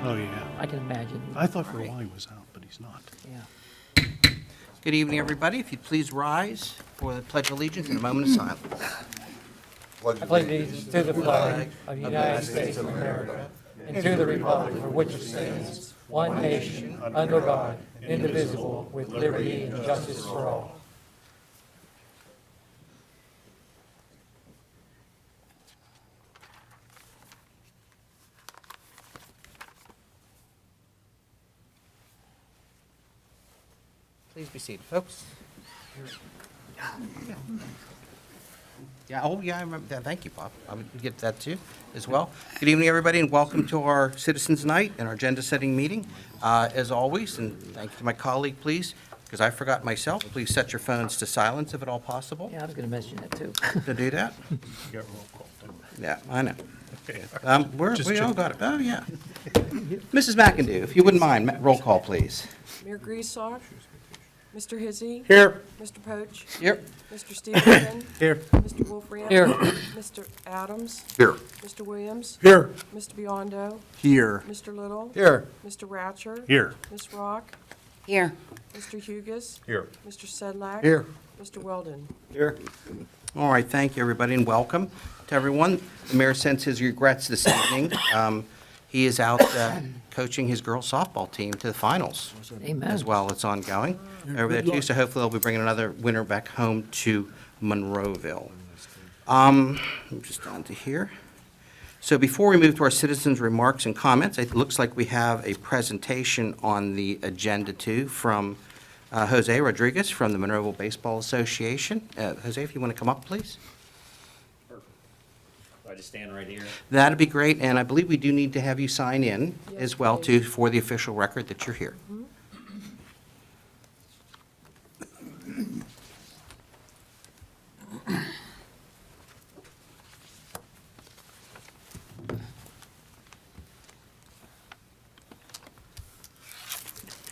Oh, yeah. I can imagine. I thought for a while he was out, but he's not. Yeah. Good evening, everybody. If you'd please rise for the Pledge of Allegiance and a moment of silence. I pledge allegiance to the flag of the United States of America and to the republic for which it stands, one nation, under God, indivisible, with liberty and justice for all. Please be seated, folks. Yeah, oh, yeah, I remember that. Thank you, Bob. I would get that too, as well. Good evening, everybody, and welcome to our Citizens Night and our agenda-setting meeting. As always, and thank you to my colleague, please, because I forgot myself, please set your phones to silence if at all possible Yeah, I was going to mention that too. to do that. You got roll call, too. Yeah, I know. Okay. We all got it. Oh, yeah. Mrs. McIndoe, if you wouldn't mind, roll call, please. Mayor Griesau, Mr. Hizzy. Here. Mr. Poach. Here. Mr. Stevenson. Here. Mr. Wolfram. Here. Mr. Adams. Here. Mr. Williams. Here. Mr. Biondo. Here. Mr. Little. Here. Mr. Ratcher. Here. Ms. Rock. Here. Mr. Hugus. Here. Mr. Sedlak. Here. Mr. Weldon. Here. All right, thank you, everybody, and welcome to everyone. The mayor sends his regrets this evening. He is out coaching his girls softball team to the finals Amen. as well. It's ongoing over there too, so hopefully they'll be bringing another winner back home to Monroeville. I'm just on to here. So before we move to our citizens' remarks and comments, it looks like we have a presentation on the agenda too from Jose Rodriguez from the Monroeville Baseball Association. Jose, if you want to come up, please. I just stand right here. That'd be great, and I believe we do need to have you sign in Yes, as well, please. too, for the official record that you're here.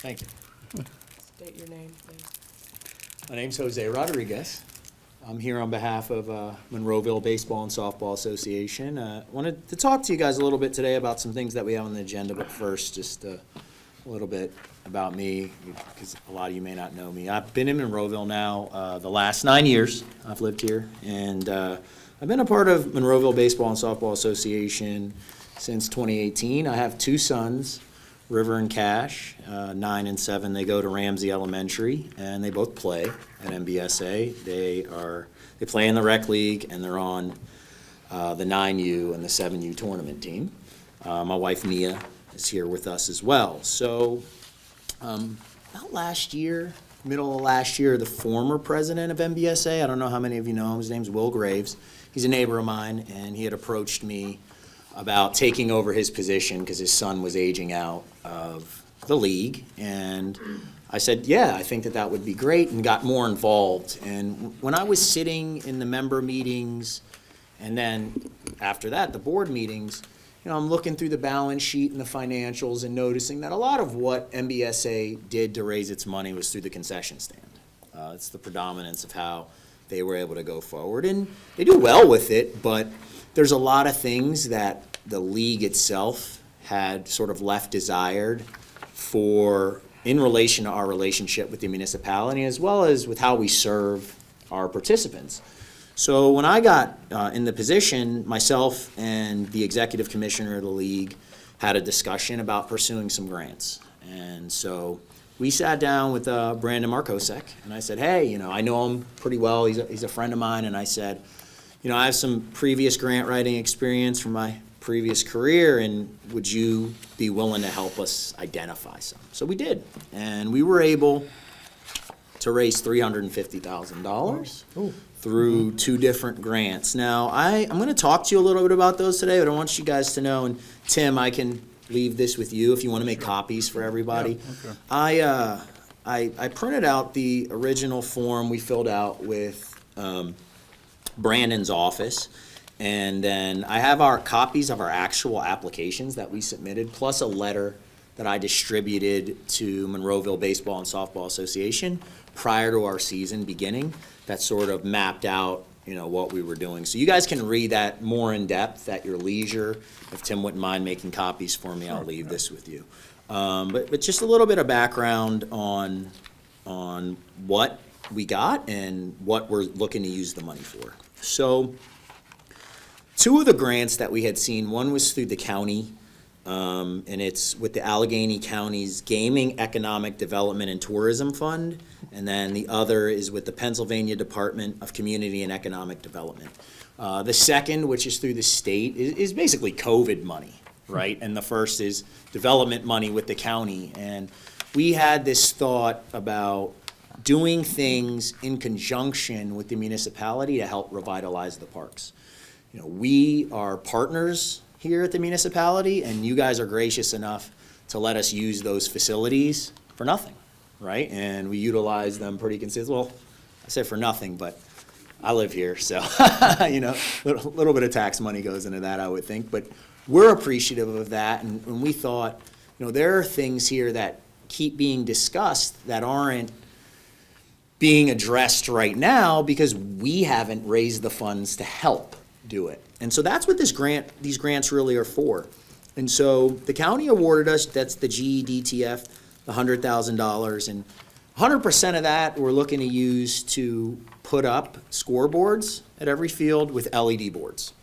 Thank you. State your name, please. My name's Jose Rodriguez. I'm here on behalf of Monroeville Baseball and Softball Association. Wanted to talk to you guys a little bit today about some things that we have on the agenda, but first, just a little bit about me, because a lot of you may not know me. I've been in Monroeville now the last 9 years. I've lived here, and I've been a part of Monroeville Baseball and Softball Association since 2018. I have two sons, River and Cash, 9 and 7. They go to Ramsey Elementary, and they both play at MBSA. They play in the rec league, and they're on the 9U and the 7U tournament team. My wife Nia is here with us as well. So about last year, middle of last year, the former president of MBSA, I don't know how many of you know him, his name's Will Graves. He's a neighbor of mine, and he had approached me about taking over his position because his son was aging out of the league. And I said, yeah, I think that would be great, and got more involved. And when I was sitting in the member meetings, and then after that, the board meetings, you know, I'm looking through the balance sheet and the financials and noticing that a lot of what MBSA did to raise its money was through the concession stand. It's the predominance of how they were able to go forward. And they do well with it, but there's a lot of things that the league itself had sort of left desired for in relation to our relationship with the municipality, as well as with how we serve our participants. So when I got in the position, myself and the executive commissioner of the league had a discussion about pursuing some grants. And so we sat down with Brandon Markosek, and I said, hey, you know, I know him pretty well. He's a friend of mine, and I said, you know, I have some previous grant writing experience from my previous career, and would you be willing to help us identify some? So we did, and we were able to raise $350,000 through two different grants. Now, I'm going to talk to you a little bit about those today, but I want you guys to know, and Tim, I can leave this with you if you want to make copies for everybody. Yeah, okay. I printed out the original form we filled out with Brandon's office, and then I have our copies of our actual applications that we submitted, plus a letter that I distributed to Monroeville Baseball and Softball Association prior to our season beginning that sort of mapped out what we were doing. So you guys can read that more in depth at your leisure. If Tim wouldn't mind making copies for me, I'll leave this with you. But just a little bit of background on what we got and what we're looking to use the money for. So two of the grants that we had seen, one was through the county, and it's with the Allegheny County's Gaming Economic Development and Tourism Fund, and then the other is with the Pennsylvania Department of Community and Economic Development. The second, which is through the state, is basically COVID money, right? And the first is development money with the county. And we had this thought about doing things in conjunction with the municipality to help revitalize the parks. We are partners here at the municipality, and you guys are gracious enough to let us use those facilities for nothing, right? And we utilize them pretty consistently. Well, I say for nothing, but I live here, so, little bit of tax money goes into that, I would think. But we're appreciative of that, and we thought, there are things here that keep being discussed that aren't being addressed right now because we haven't raised the funds to help do it. And so that's what these grants really are for. And so the county awarded us, that's the GEDTF, the $100,000, and 100% of that we're looking to use to put up scoreboards at every field with LED boards.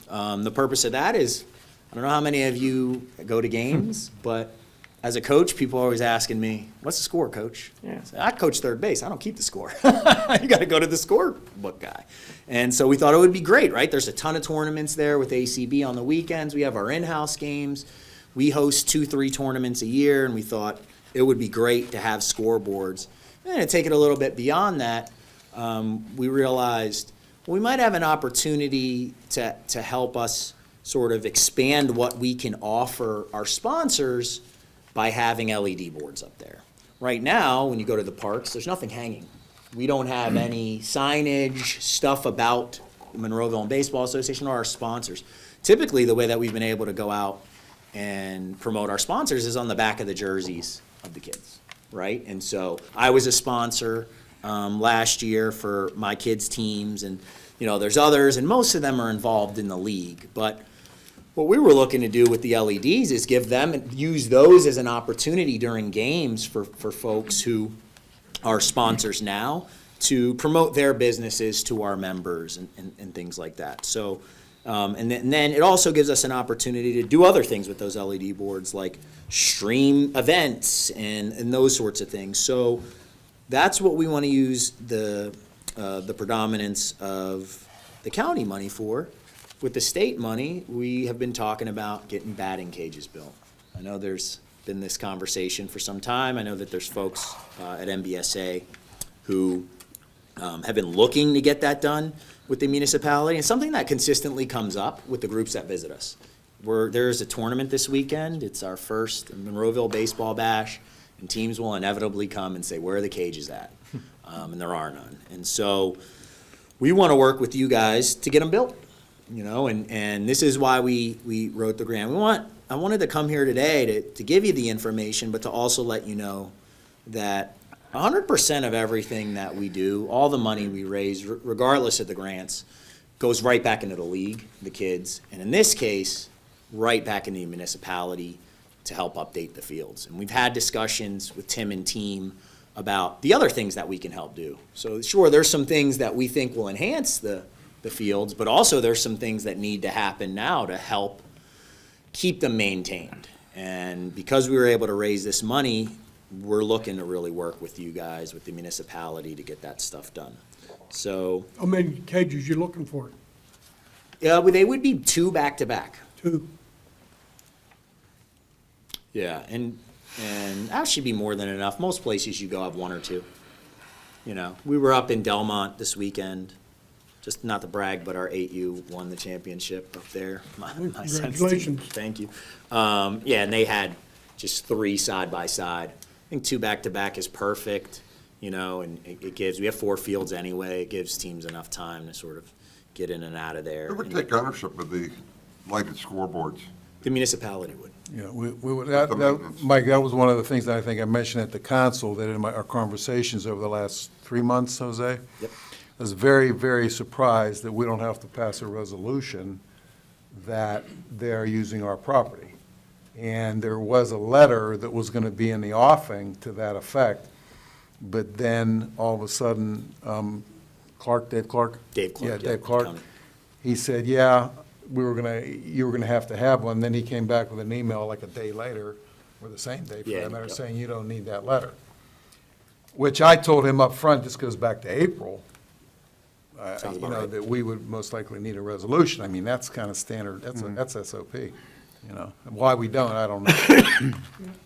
The purpose of that is, I don't know how many of you go to games, but as a coach, people are always asking me, what's the score, coach? Yeah. I coach third base. I don't keep the score. You got to go to the scorebook guy. And so we thought it would be great, right? There's a ton of tournaments there with ACB on the weekends. We have our in-house games. We host 2-3 tournaments a year, and we thought it would be great to have scoreboards. And to take it a little bit beyond that, we realized we might have an opportunity to help us sort of expand what we can offer our sponsors by having LED boards up there. Right now, when you go to the parks, there's nothing hanging. We don't have any signage, stuff about Monroeville and Baseball Association or our sponsors. Typically, the way that we've been able to go out and promote our sponsors is on the back of the jerseys of the kids, right? And so I was a sponsor last year for my kids' teams, and there's others, and most of them are involved in the league. But what we were looking to do with the LEDs is use those as an opportunity during games for folks who are sponsors now to promote their businesses to our members and things like that. So, and then it also gives us an opportunity to do other things with those LED boards, like stream events and those sorts of things. So that's what we want to use the predominance of the county money for. With the state money, we have been talking about getting batting cages built. I know there's been this conversation for some time. I know that there's folks at MBSA who have been looking to get that done with the municipality. And something that consistently comes up with the groups that visit us. There's a tournament this weekend. It's our first Monroeville Baseball Bash, and teams will inevitably come and say, where are the cages at? And there are none. And so we want to work with you guys to get them built. And this is why we wrote the grant. I wanted to come here today to give you the information, but to also let you know that 100% of everything that we do, all the money we raise, regardless of the grants, goes right back into the league, the kids, and in this case, right back into the municipality to help update the fields. And we've had discussions with Tim and team about the other things that we can help do. So sure, there's some things that we think will enhance the fields, but also there's some things that need to happen now to help keep them maintained. And because we were able to raise this money, we're looking to really work with you guys, with the municipality, to get that stuff done. So, How many cages you looking for? yeah, they would be 2 back-to-back. 2? Yeah, and that should be more than enough. Most places you go have 1 or 2. We were up in Delmont this weekend. Just not to brag, but our 8U won the championship up there. My son's team. Congratulations. Thank you. Yeah, and they had just 3 side by side. I think 2 back-to-back is perfect, and it gives, we have 4 fields anyway. It gives teams enough time to sort of get in and out of there. Who would take ownership of the lighted scoreboards? The municipality would. Yeah, we would, The maintenance. Mike, that was one of the things that I think I mentioned at the council, that in our conversations over the last 3 months, Jose. Yep. was very, very surprised that we don't have to pass a resolution that they're using our property. And there was a letter that was going to be in the offing to that effect, but then all of a sudden, Dave Clark? Dave Clark, Yeah, yeah, Dave Clark. county. He said, yeah, you were gonna have to have one. Then he came back with an email like a day later, or the same day for Yeah, that matter, yep. saying you don't need that letter. Which I told him up front. This goes back to April, Sounds you about know, right. that we would most likely need a resolution. I mean, that's kind of standard, Mm-hmm. that's SOP, you know. Why we don't, I don't know.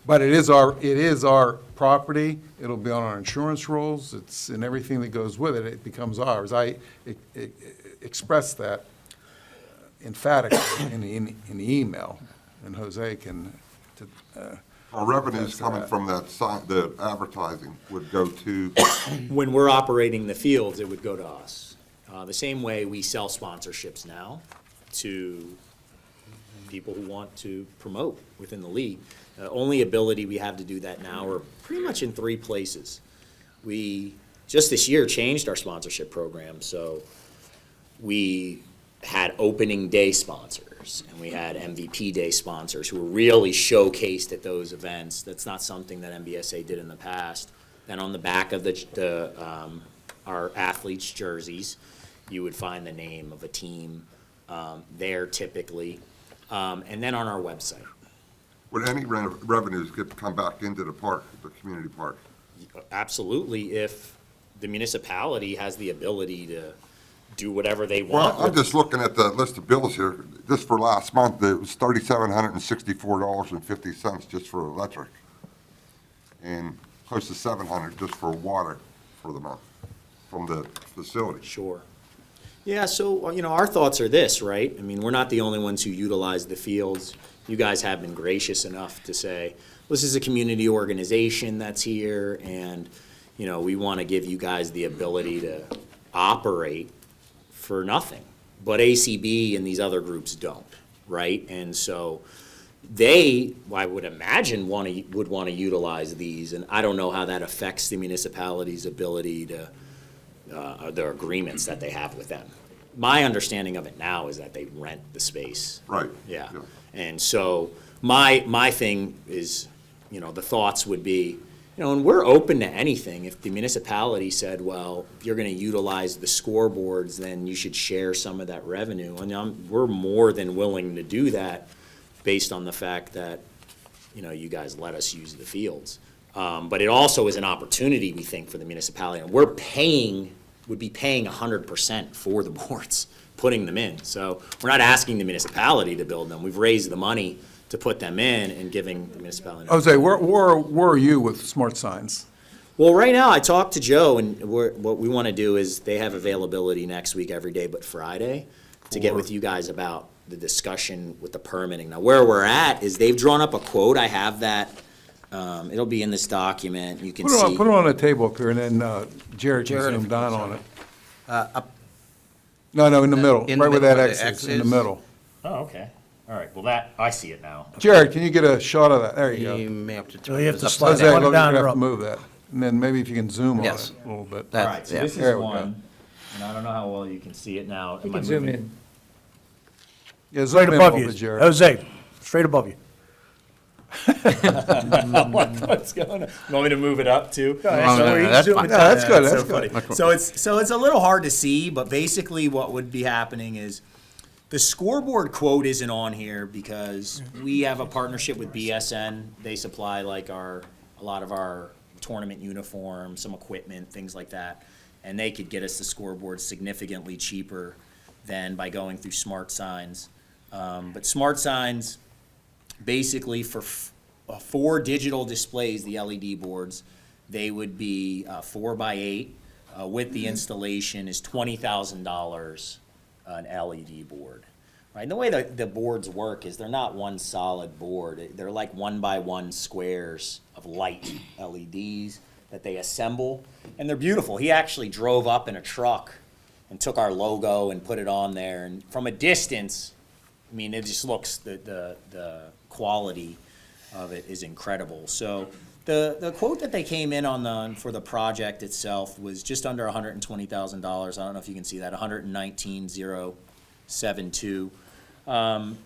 But it is our property, it'll be on our insurance rolls, and everything that goes with it, it becomes ours. I expressed that emphatically in the email, and Jose can, Our revenues coming from that sign, the advertising would go to, When we're operating the fields, it would go to us. The same way we sell sponsorships now to people who want to promote within the league. The only ability we have to do that now are pretty much in 3 places. We, just this year, changed our sponsorship program, so we had opening day sponsors, and we had MVP day sponsors who were really showcased at those events. That's not something that MBSA did in the past. Then on the back of our athletes' jerseys, you would find the name of a team there typically, and then on our website. would any revenues come back into the park, the community park? Absolutely, if the municipality has the ability to do whatever they Well, want. I'm just looking at the list of bills here. Just for last month, it was $3,764.50 just for electric, and close to $700 just for water for the month from the facility. Sure. Yeah, so, our thoughts are this, right? I mean, we're not the only ones who utilize the fields. You guys have been gracious enough to say, this is a community organization that's here, and, we want to give you guys the ability to operate for nothing. But ACB and these other groups don't, right? And so they, I would imagine, would want to utilize these, and I don't know how that affects the municipality's ability to their agreements that they have with them. My understanding of it now is that they rent the space. Right. Yeah. And so my thing is, the thoughts would be, and we're open to anything. If the municipality said, well, if you're going to utilize the scoreboards, then you should share some of that revenue. And we're more than willing to do that based on the fact that, you guys let us use the fields. But it also is an opportunity, we think, for the municipality. And would be paying 100% for the boards, putting them in. So we're not asking the municipality to build them. We've raised the money to put them in and giving the municipality. Jose, where are you with smart signs? Well, right now, I talked to Joe, and what we want to do is they have availability next week every day but Friday to get with you guys about the discussion with the permitting. Now, where we're at is they've drawn up a quote. I have that. It'll be in this document. You can see. Put it on the table up here, and then Jared can Jared, zoom if down you on it. Up No, in the middle, in the right where middle that where X the is, X in the is. middle. Oh, okay. All right. Well, I see it now. Jared, can you get a shot of that? There you You go. may have to So turn you have this to upside slide Jose, that down. one look, you're down gonna or have up? to move that. And then maybe if you can zoom on Yes. it a little bit. That- All right. So yeah. this is There we go. one, and I don't know how well you can see it now. You Am I can zoom moving? in. Yeah, zoom Straight in a above little you. bit, Jared. Jose, straight above you. What's going on? You want me to move it up too? no, that's fine. No, that's good, that's so good. funny. So it's a little hard to see, but basically what would be happening is the scoreboard quote isn't on here because we have a partnership with BSN. They supply a lot of our tournament uniforms, some equipment, things like that, and they could get us the scoreboard significantly cheaper than by going through Smart Signs. But Smart Signs, basically for 4 digital displays, the LED boards, they would be 4x8 with the installation is $20,000 an LED board. Right? And the way the boards work is they're not one solid board. They're like 1x1 squares of light LEDs that they assemble, and they're beautiful. He actually drove up in a truck and took our logo and put it on there, and from a distance, I mean, it just looks, the quality of it is incredible. So The quote that they came in on for the project itself was just under $120,000. I don't know if you can see that, 119,072.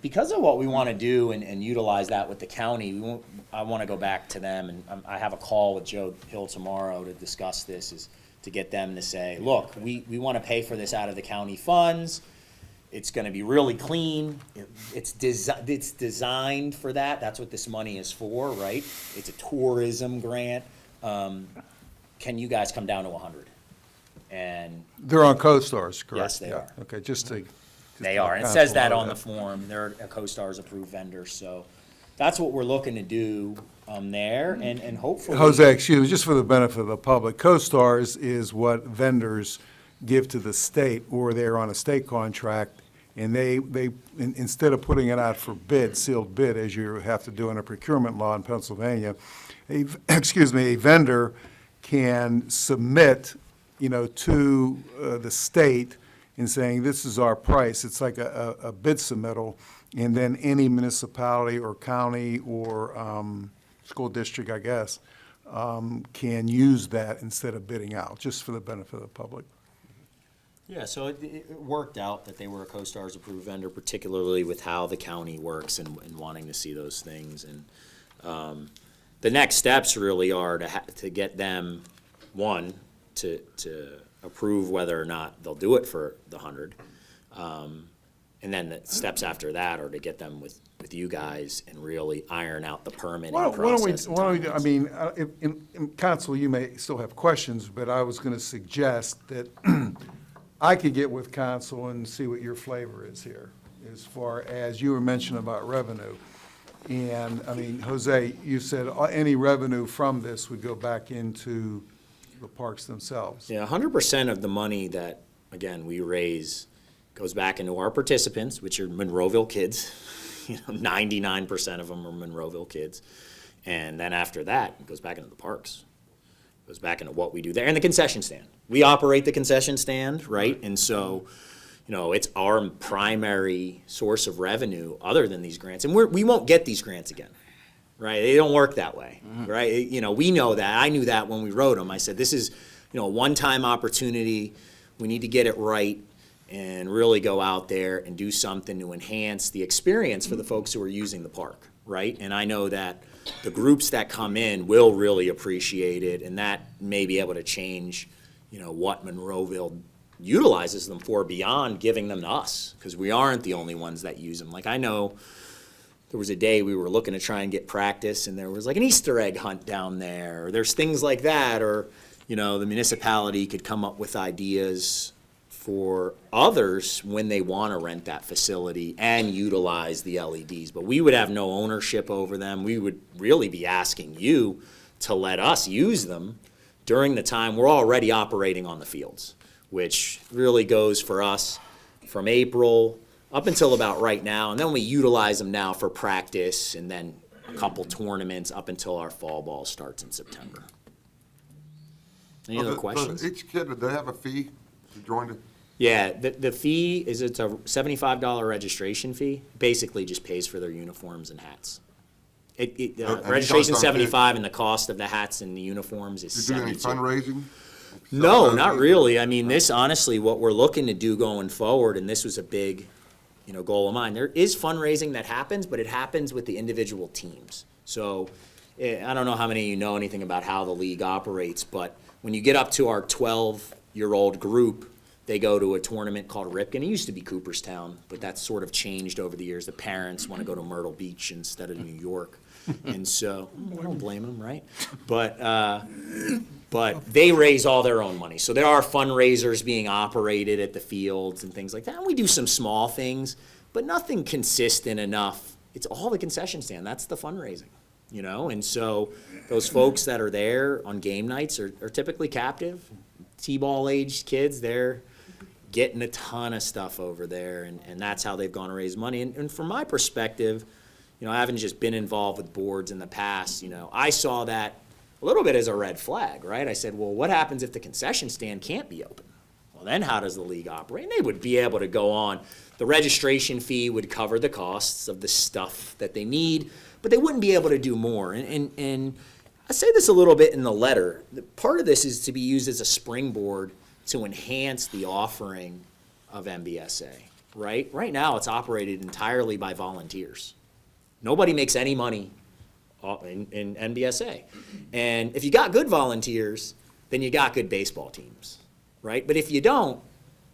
Because of what we want to do and utilize that with the county, I want to go back to them, and I have a call with Joe Hill tomorrow to discuss this, is to get them to say, look, we want to pay for this out of the county funds. It's going to be really clean. It's designed for that. That's what this money is for, right? It's a tourism grant. Can you guys come down to 100? And They're on CoStars, correct? Yes, they Yeah. are. Okay, just to. they are. And it says that on the form. They're a CoStar's approved vendor. So that's what we're looking to do there, and hopefully. Jose, excuse me, just for the benefit of the public, CoStars is what vendors give to the state, or they're on a state contract, and instead of putting it out for bid, sealed bid, as you have to do in a procurement law in Pennsylvania, a vendor can submit, to the state in saying, this is our price. It's like a bid submittal, and then any municipality or county or school district, I guess, can use that instead of bidding out, just for the benefit of the public. Yeah, so it worked out that they were a CoStar's approved vendor, particularly with how the county works and wanting to see those things. And the next steps really are to get them, one, to approve whether or not they'll do it for the 100. And then the steps after that are to get them with you guys and really iron out the permitting process. Why don't we, I mean, in council, you may still have questions, but I was going to suggest that I could get with council and see what your flavor is here, as far as you were mentioning about revenue. And, I mean, Jose, you said any revenue from this would go back into the parks themselves. Yeah, 100% of the money that, again, we raise goes back into our participants, which are Monroeville kids. 99% of them are Monroeville kids. And then after that, it goes back into the parks. It goes back into what we do there. And the concession stand. We operate the concession stand, right? And so, it's our primary source of revenue other than these grants. And we won't get these grants again, right? They don't work that way, right? We know that. I knew that when we wrote them. I said, this is, a one-time opportunity. We need to get it right and really go out there and do something to enhance the experience for the folks who are using the park, right? And I know that the groups that come in will really appreciate it, and that may be able to change, what Monroeville utilizes them for beyond giving them to us, because we aren't the only ones that use them. Like, I know there was a day we were looking to try and get practice, and there was like an Easter egg hunt down there, or there's things like that, or, the municipality could come up with ideas for others when they want to rent that facility and utilize the LEDs. But we would have no ownership over them. We would really be asking you to let us use them during the time we're already operating on the fields, which really goes for us from April up until about right now. And then we utilize them now for practice, and then a couple tournaments up until our fall ball starts in September. Any other questions? Each kid, do they have a fee to join it? Yeah, the fee is, it's a $75 registration fee. Basically just pays for their uniforms and hats. Registration $75, and the cost of the hats and the uniforms is You do any $72. fundraising? No, not really. I mean, this honestly, what we're looking to do going forward, and this was a big, goal of mine. There is fundraising that happens, but it happens with the individual teams. So I don't know how many of you know anything about how the league operates, but when you get up to our 12-year-old group, they go to a tournament called Ripken. It used to be Cooperstown, but that's sort of changed over the years. The parents want to go to Myrtle Beach instead of New York. And so, I don't blame them, right? But they raise all their own money. So there are fundraisers being operated at the fields and things like that. And we do some small things, but nothing consistent enough. It's all the concession stand. That's the fundraising, And so those folks that are there on game nights are typically captive. T-ball aged kids, they're getting a ton of stuff over there, and that's how they've gone to raise money. And from my perspective, I haven't just been involved with boards in the past, I saw that a little bit as a red flag, right? I said, well, what happens if the concession stand can't be open? Well, then how does the league operate? And they would be able to go on. The registration fee would cover the costs of the stuff that they need, but they wouldn't be able to do more. And I say this a little bit in the letter. Part of this is to be used as a springboard to enhance the offering of MBSA, right? Right now, it's operated entirely by volunteers. Nobody makes any money in NBSA. And if you got good volunteers, then you got good baseball teams, right? But if you don't,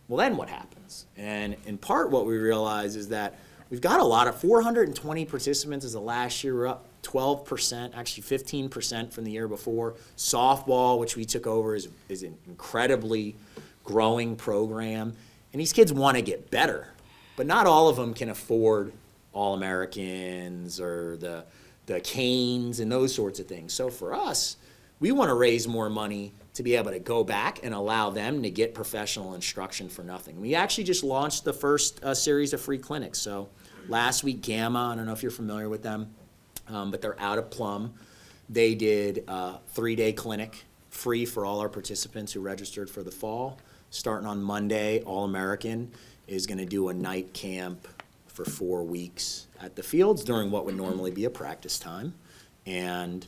well, then what happens? And in part, what we realize is that we've got a lot of 420 participants as of last year. We're up 12%, actually 15% from the year before. Softball, which we took over, is an incredibly growing program. And these kids want to get better, but not all of them can afford All-Americans or the Canes and those sorts of things. So for us, we want to raise more money to be able to go back and allow them to get professional instruction for nothing. We actually just launched the first series of free clinics. So last week, Gamma, I don't know if you're familiar with them, but they're out of Plum. They did a 3-day clinic free for all our participants who registered for the fall. Starting on Monday, All-American is going to do a night camp for 4 weeks at the fields during what would normally be a practice time. And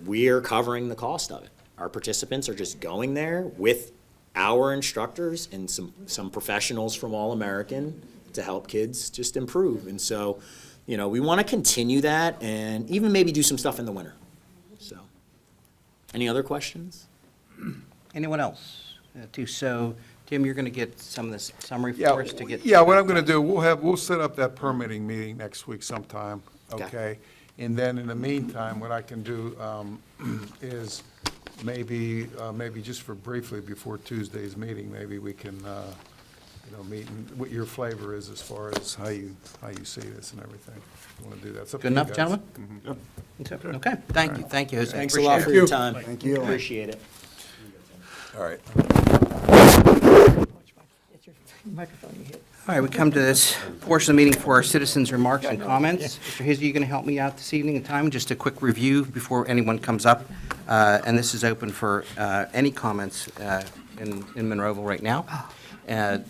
we're covering the cost of it. Our participants are just going there with our instructors and some professionals from All-American to help kids just improve. And so, you know, we want to continue that and even maybe do some stuff in the winter. So, any other questions? Anyone else? So, Tim, you're going to get some of this summary Yeah, for us to get. yeah, what I'm gonna do, we'll set up that permitting meeting next week sometime, Okay. okay? And then in the meantime, what I can do, is maybe just for briefly before Tuesday's meeting, maybe we can, meet and what your flavor is as far as how you see this and everything. You wanna do that? It's up to Good you enough, guys. gentlemen? Okay, thank you, Jose. Thanks a lot Appreciate for it. your time. Thank you. Appreciate it. All right. All right, we come to this portion of the meeting for our citizens' remarks and comments. Mr. Hizzy, you going to help me out this evening in time? Just a quick review before anyone comes up. And this is open for any comments in Monroeville right now.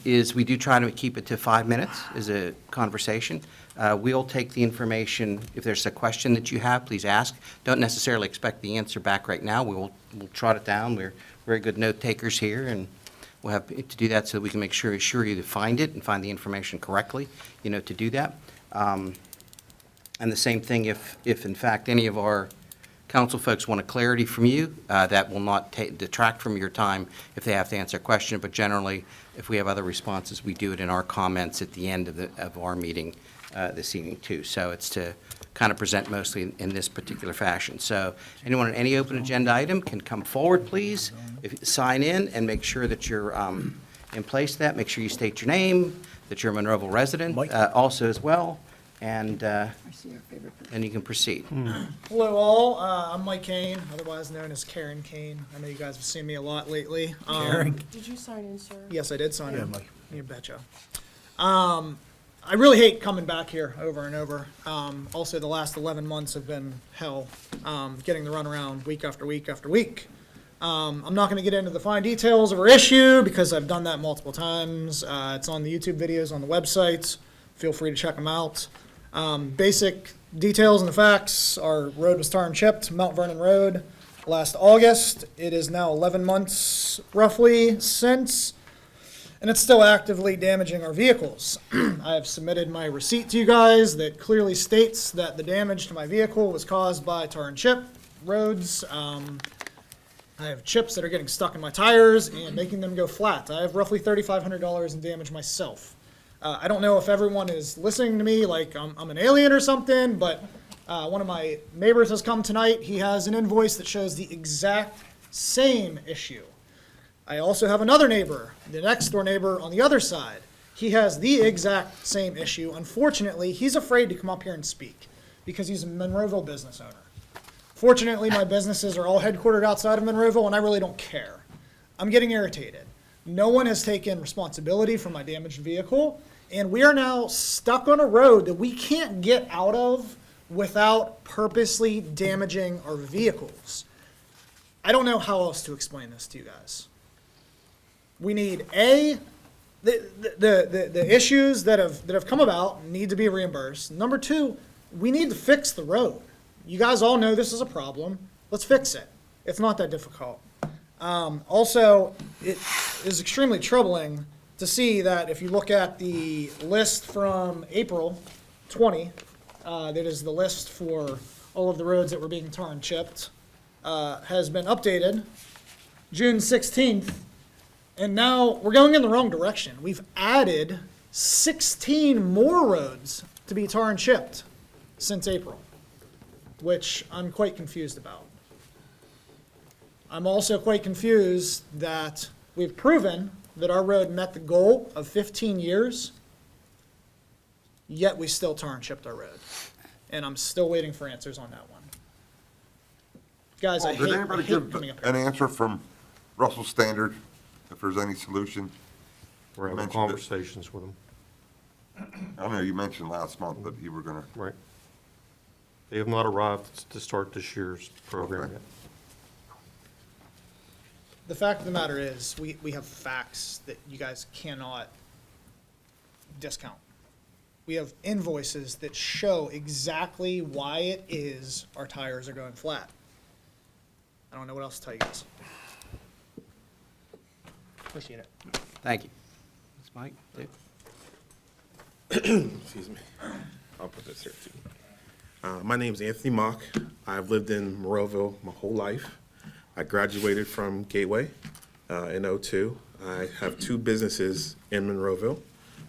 Is we do try to keep it to 5 minutes as a conversation. We'll take the information. If there's a question that you have, please ask. Don't necessarily expect the answer back right now. We'll trot it down. We're very good note takers here, and we'll have to do that so that we can make sure you to find it and find the information correctly, to do that. And the same thing if in fact any of our council folks want a clarity from you, that will not detract from your time if they have to answer a question. But generally, if we have other responses, we do it in our comments at the end of our meeting this evening too. So it's to kind of present mostly in this particular fashion. So anyone on any open agenda item can come forward, please. Sign in and make sure that you're in place. That make sure you state your name, that you're a Monroeville resident, also as well, and you can proceed. Hello all, I'm Mike Kane, otherwise known as Karen Kane. I know you guys have seen me a lot lately. Did you sign in, sir? Yes, I did sign in. You betcha. I really hate coming back here over and over. Also, the last 11 months have been hell, getting the runaround week after week after week. I'm not going to get into the fine details of our issue because I've done that multiple times. It's on the YouTube videos on the website. Feel free to check them out. Basic details and the facts. Our road was tar and chipped, Mount Vernon Road, last August. It is now 11 months roughly since, and it's still actively damaging our vehicles. I have submitted my receipt to you guys that clearly states that the damage to my vehicle was caused by tar and chip roads. I have chips that are getting stuck in my tires and making them go flat. I have roughly $3,500 in damage myself. I don't know if everyone is listening to me like I'm an alien or something, but one of my neighbors has come tonight. He has an invoice that shows the exact same issue. I also have another neighbor, the next door neighbor on the other side. He has the exact same issue. Unfortunately, he's afraid to come up here and speak because he's a Monroeville business owner. Fortunately, my businesses are all headquartered outside of Monroeville, and I really don't care. I'm getting irritated. No one has taken responsibility for my damaged vehicle, and we are now stuck on a road that we can't get out of without purposely damaging our vehicles. I don't know how else to explain this to you guys. We need the issues that have come about need to be reimbursed. Number two, we need to fix the road. You guys all know this is a problem. let's fix it. It's not that difficult. Also, it is extremely troubling to see that if you look at the list from April 20, that is the list for all of the roads that were being tar and chipped, has been updated June 16th, and now we're going in the wrong direction. We've added 16 more roads to be tar and chipped since April, which I'm quite confused about. I'm also quite confused that we've proven that our road met the goal of 15 years, yet we still tar and chipped our road. And I'm still waiting for answers on that one. Guys, I Did hate anybody give coming up an here. answer from Russell Standard, if there's any solution? We're having Mentioned it. conversations with them, I know you mentioned last month that you were gonna, right? They have not arrived to start this year's program Okay. yet. The fact of the matter is, we have facts that you guys cannot discount. We have invoices that show exactly why it is our tires are going flat. I don't know what else to tell you guys. Appreciate it. Thank you. Ms. Mike, Dave? Excuse me. I'll put this here too. My name's Anthony Mock. I've lived in Monroeville my whole life. I graduated from Gateway in '02. I have two businesses in Monroeville.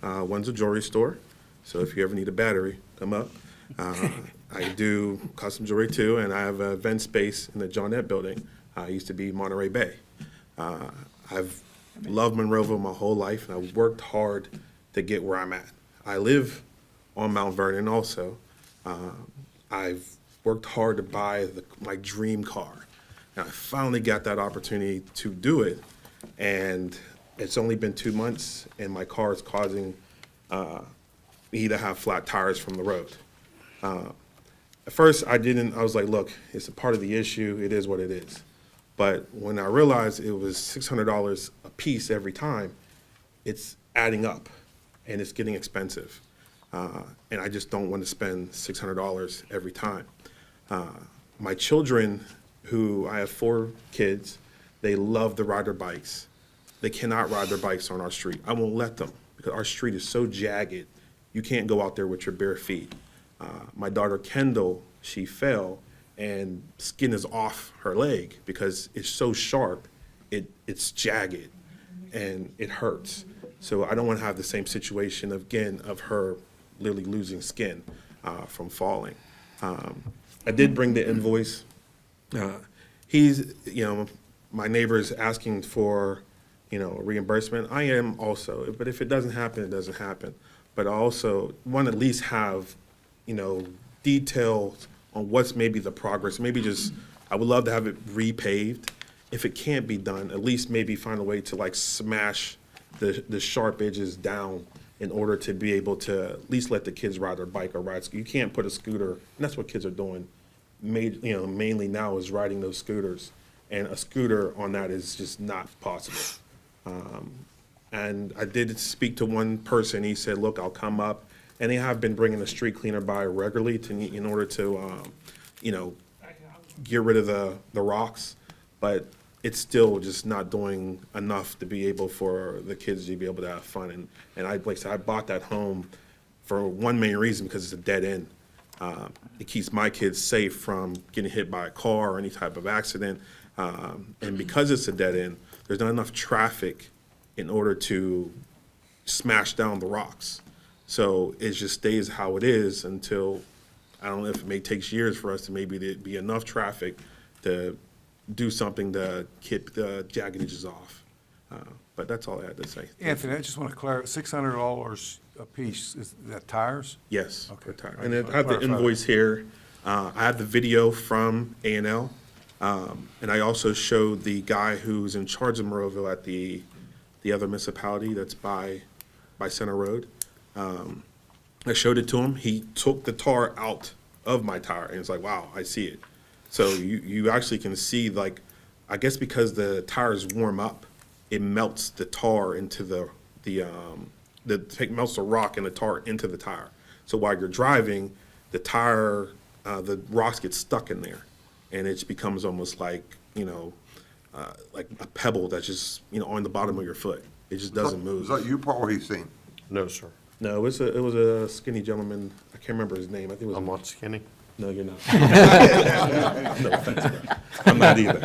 One's a jewelry store, so if you ever need a battery, come up. I do custom jewelry too, and I have an event space in the Johnette building. I used to be Monterey Bay. I've loved Monroeville my whole life, and I've worked hard to get where I'm at. I live on Mount Vernon also. I've worked hard to buy my dream car. And I finally got that opportunity to do it, and it's only been 2 months, and my car is causing me to have flat tires from the road. At first, I was like, look, it's a part of the issue, it is what it is. But when I realized it was $600 a piece every time, it's adding up, and it's getting expensive. And I just don't want to spend $600 every time. My children, who I have 4 kids, they love to ride their bikes. They cannot ride their bikes on our street. I won't let them, because our street is so jagged, you can't go out there with your bare feet. My daughter Kendall, she fell, and skin is off her leg because it's so sharp, it's jagged, and it hurts. So I don't want to have the same situation again of her literally losing skin from falling. I did bring the invoice. My neighbor is asking for, reimbursement. I am also, but if it doesn't happen, it doesn't happen. But I also want to at least have, details on what's maybe the progress. Maybe just, I would love to have it repaved. If it can't be done, at least maybe find a way to like smash the sharp edges down in order to be able to at least let the kids ride their bike or ride. You can't put a scooter, and that's what kids are doing. Mainly now is riding those scooters, and a scooter on that is just not possible. And I did speak to one person. He said, "Look, I'll come up," and they have been bringing a street cleaner by regularly in order to, get rid of the rocks, but it's still just not doing enough to be able for the kids to be able to have fun. And like I said, I bought that home for one main reason, because it's a dead end. It keeps my kids safe from getting hit by a car or any type of accident. And because it's a dead end, there's not enough traffic in order to smash down the rocks. So it just stays how it is until, I don't know if it may take years for us to maybe be enough traffic to do something to keep the jagged edges off. But that's all I had to say. Anthony, I just want to clarify, $600 a piece, is that tires? Yes. Okay. for tire. I And just then I have the wanna clarify invoice here. I have the video from A&L. And I also showed the guy who's in charge of Monroeville at the other municipality that's by Center Road. I showed it to him. He took the tar out of my tire, and it's like, wow, I see it. So you actually can see, like, I guess because the tires warm up, it melts the tar into melts the rock and the tar into the tire. So while you're driving, the tire, the rocks get stuck in there. and it becomes almost like, like a pebble that's just, on the bottom of your foot. It just doesn't move. Is that you, Paul, or he's seen? No, sir. No, it was a skinny gentleman. I can't remember his name. I think it was. I'm not skinny. No, you're not. No offense, bro. I'm not either.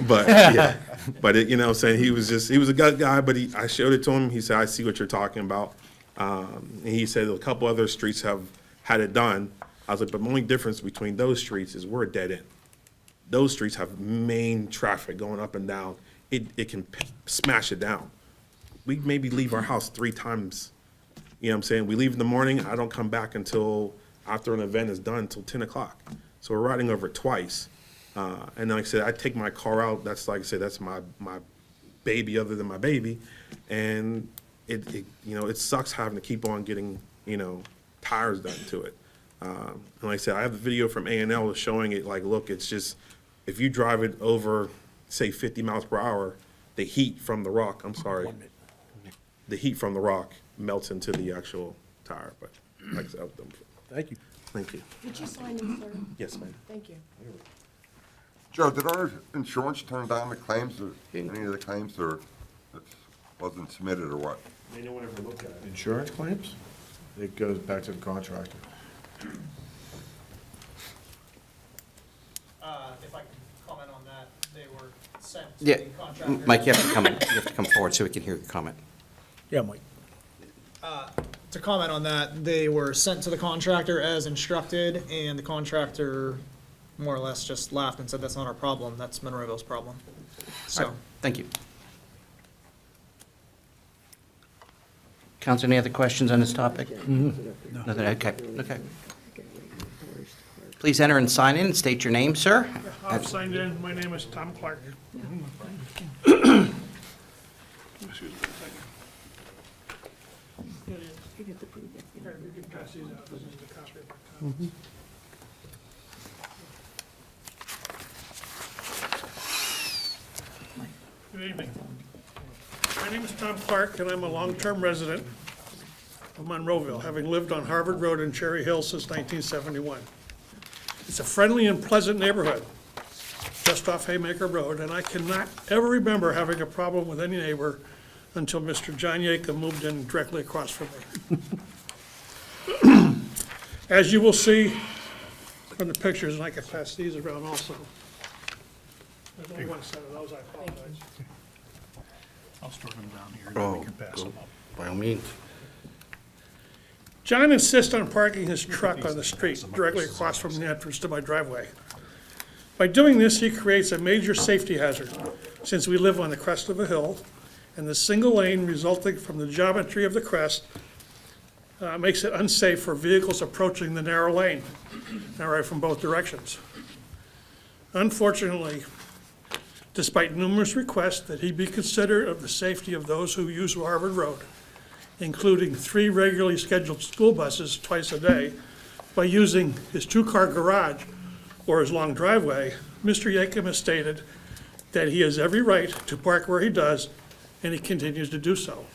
But yeah, but you know what I'm saying, he was a good guy, but I showed it to him. He said, I see what you're talking about. And he said a couple other streets have had it done. I was like, but the only difference between those streets is we're a dead end. Those streets have main traffic going up and down. It can smash it down. We maybe leave our house 3 times. You know what I'm saying? We leave in the morning. I don't come back until after an event is done until 10 o'clock. So we're riding over it twice. And like I said, I take my car out. That's like I said, that's my baby other than my baby. And it sucks having to keep on getting, tires done to it. And like I said, I have the video from A&L showing it, like, look, it's just, if you drive it over, say, 50 miles per hour, the heat from the rock, the heat from the rock melts into the actual tire. But like I said, I've done before. Thank you. Thank you. Did you sign in, sir? Yes, ma'am. Thank you. Joe, did our insurance turn down the claims, or any of the claims, or it wasn't submitted, or what? They no one ever looked at it. Insurance claims? It goes back to the contractor. If I can comment on that, they were sent to Yeah, the contractor. Mike, you have to come forward so we can hear your comment. Yeah, Mike. To comment on that, they were sent to the contractor as instructed, and the contractor more or less just laughed and said, that's not our problem, that's Monroeville's problem. So, Thank you. Council, any other questions on this topic? Nothing, okay. Please enter and sign in and state your name, sir. I've signed in. My name is Tom Clark. Excuse me a second. You can pass these out. This is the copy of my comments. Good evening. My name is Tom Clark, and I'm a long-term resident of Monroeville, having lived on Harvard Road in Cherry Hill since 1971. It's a friendly and pleasant neighborhood, just off Haymaker Road, and I cannot ever remember having a problem with any neighbor until Mr. John Yakem moved in directly across from me. As you will see from the pictures, and I can pass these around also. There's only one set of those, I apologize. I'll store them down here, and then we can pass them up. By all means. John insists on parking his truck on the street directly across from the entrance to my driveway. By doing this, he creates a major safety hazard, since we live on the crest of a hill, and the single lane resulting from the geometry of the crest makes it unsafe for vehicles approaching the narrow lane, from both directions. Unfortunately, despite numerous requests that he be considerate of the safety of those who use Harvard Road, including 3 regularly scheduled school buses twice a day, by using his 2-car garage or his long driveway, Mr. Yakem has stated that he has every right to park where he does, and he continues to do so.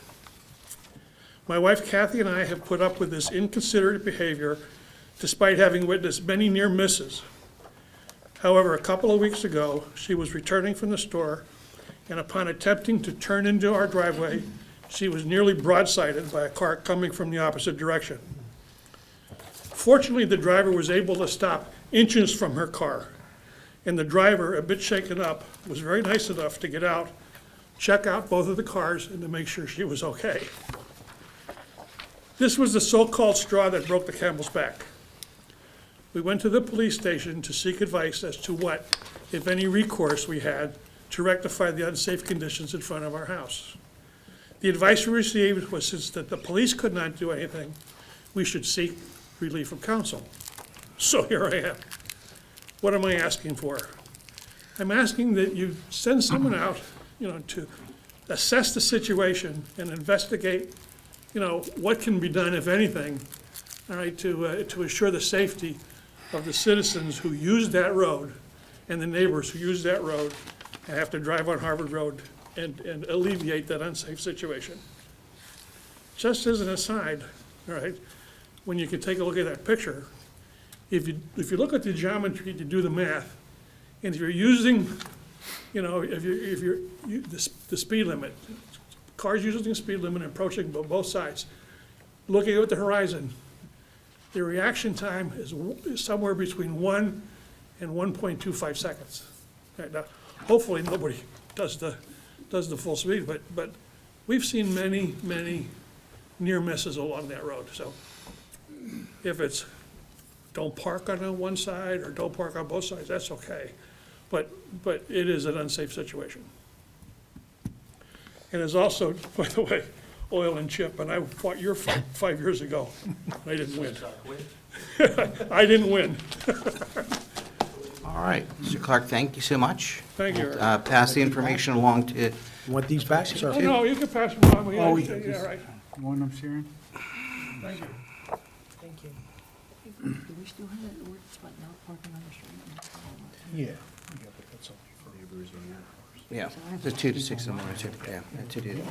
My wife Kathy and I have put up with this inconsiderate behavior despite having witnessed many near misses. However, a couple of weeks ago, she was returning from the store, and upon attempting to turn into our driveway, she was nearly broadsided by a car coming from the opposite direction. Fortunately, the driver was able to stop inches from her car, and the driver, a bit shaken up, was very nice enough to get out, check out both of the cars, and to make sure she was okay. This was the so-called straw that broke the camel's back. We went to the police station to seek advice as to what, if any, recourse we had to rectify the unsafe conditions in front of our house. The advice we received was, since that the police could not do anything, we should seek relief from council. So here I am. What am I asking for? I'm asking that you send someone out, to assess the situation and investigate, what can be done, if anything, all right, to assure the safety of the citizens who use that road and the neighbors who use that road and have to drive on Harvard Road and alleviate that unsafe situation. Just as an aside, all right, when you can take a look at that picture, if you look at the geometry to do the math, And if you're using, the speed limit, cars using the speed limit and approaching both sides, looking at the horizon, the reaction time is somewhere between 1 and 1.25 seconds. Right, now, hopefully, nobody does the full speed, but we've seen many, many near misses along that road. So if it's don't park on one side or don't park on both sides, that's okay. But it is an unsafe situation. And it's also, by the way, oil and chip, and I fought your fight 5 years ago. I didn't win. I didn't win. All right, Mr. Clark, thank you so much. Thank you. Pass the information along to, Want these back, sir? Oh, no, you can pass them on. Oh, Yeah, right. One I'm sharing? Thank you. Thank you. Do we still have that ordinance about not parking on the street? Yeah. But that's only for neighbors and your cars. yeah, the 2 to 6 in the morning, too. Yeah, 2 to 6.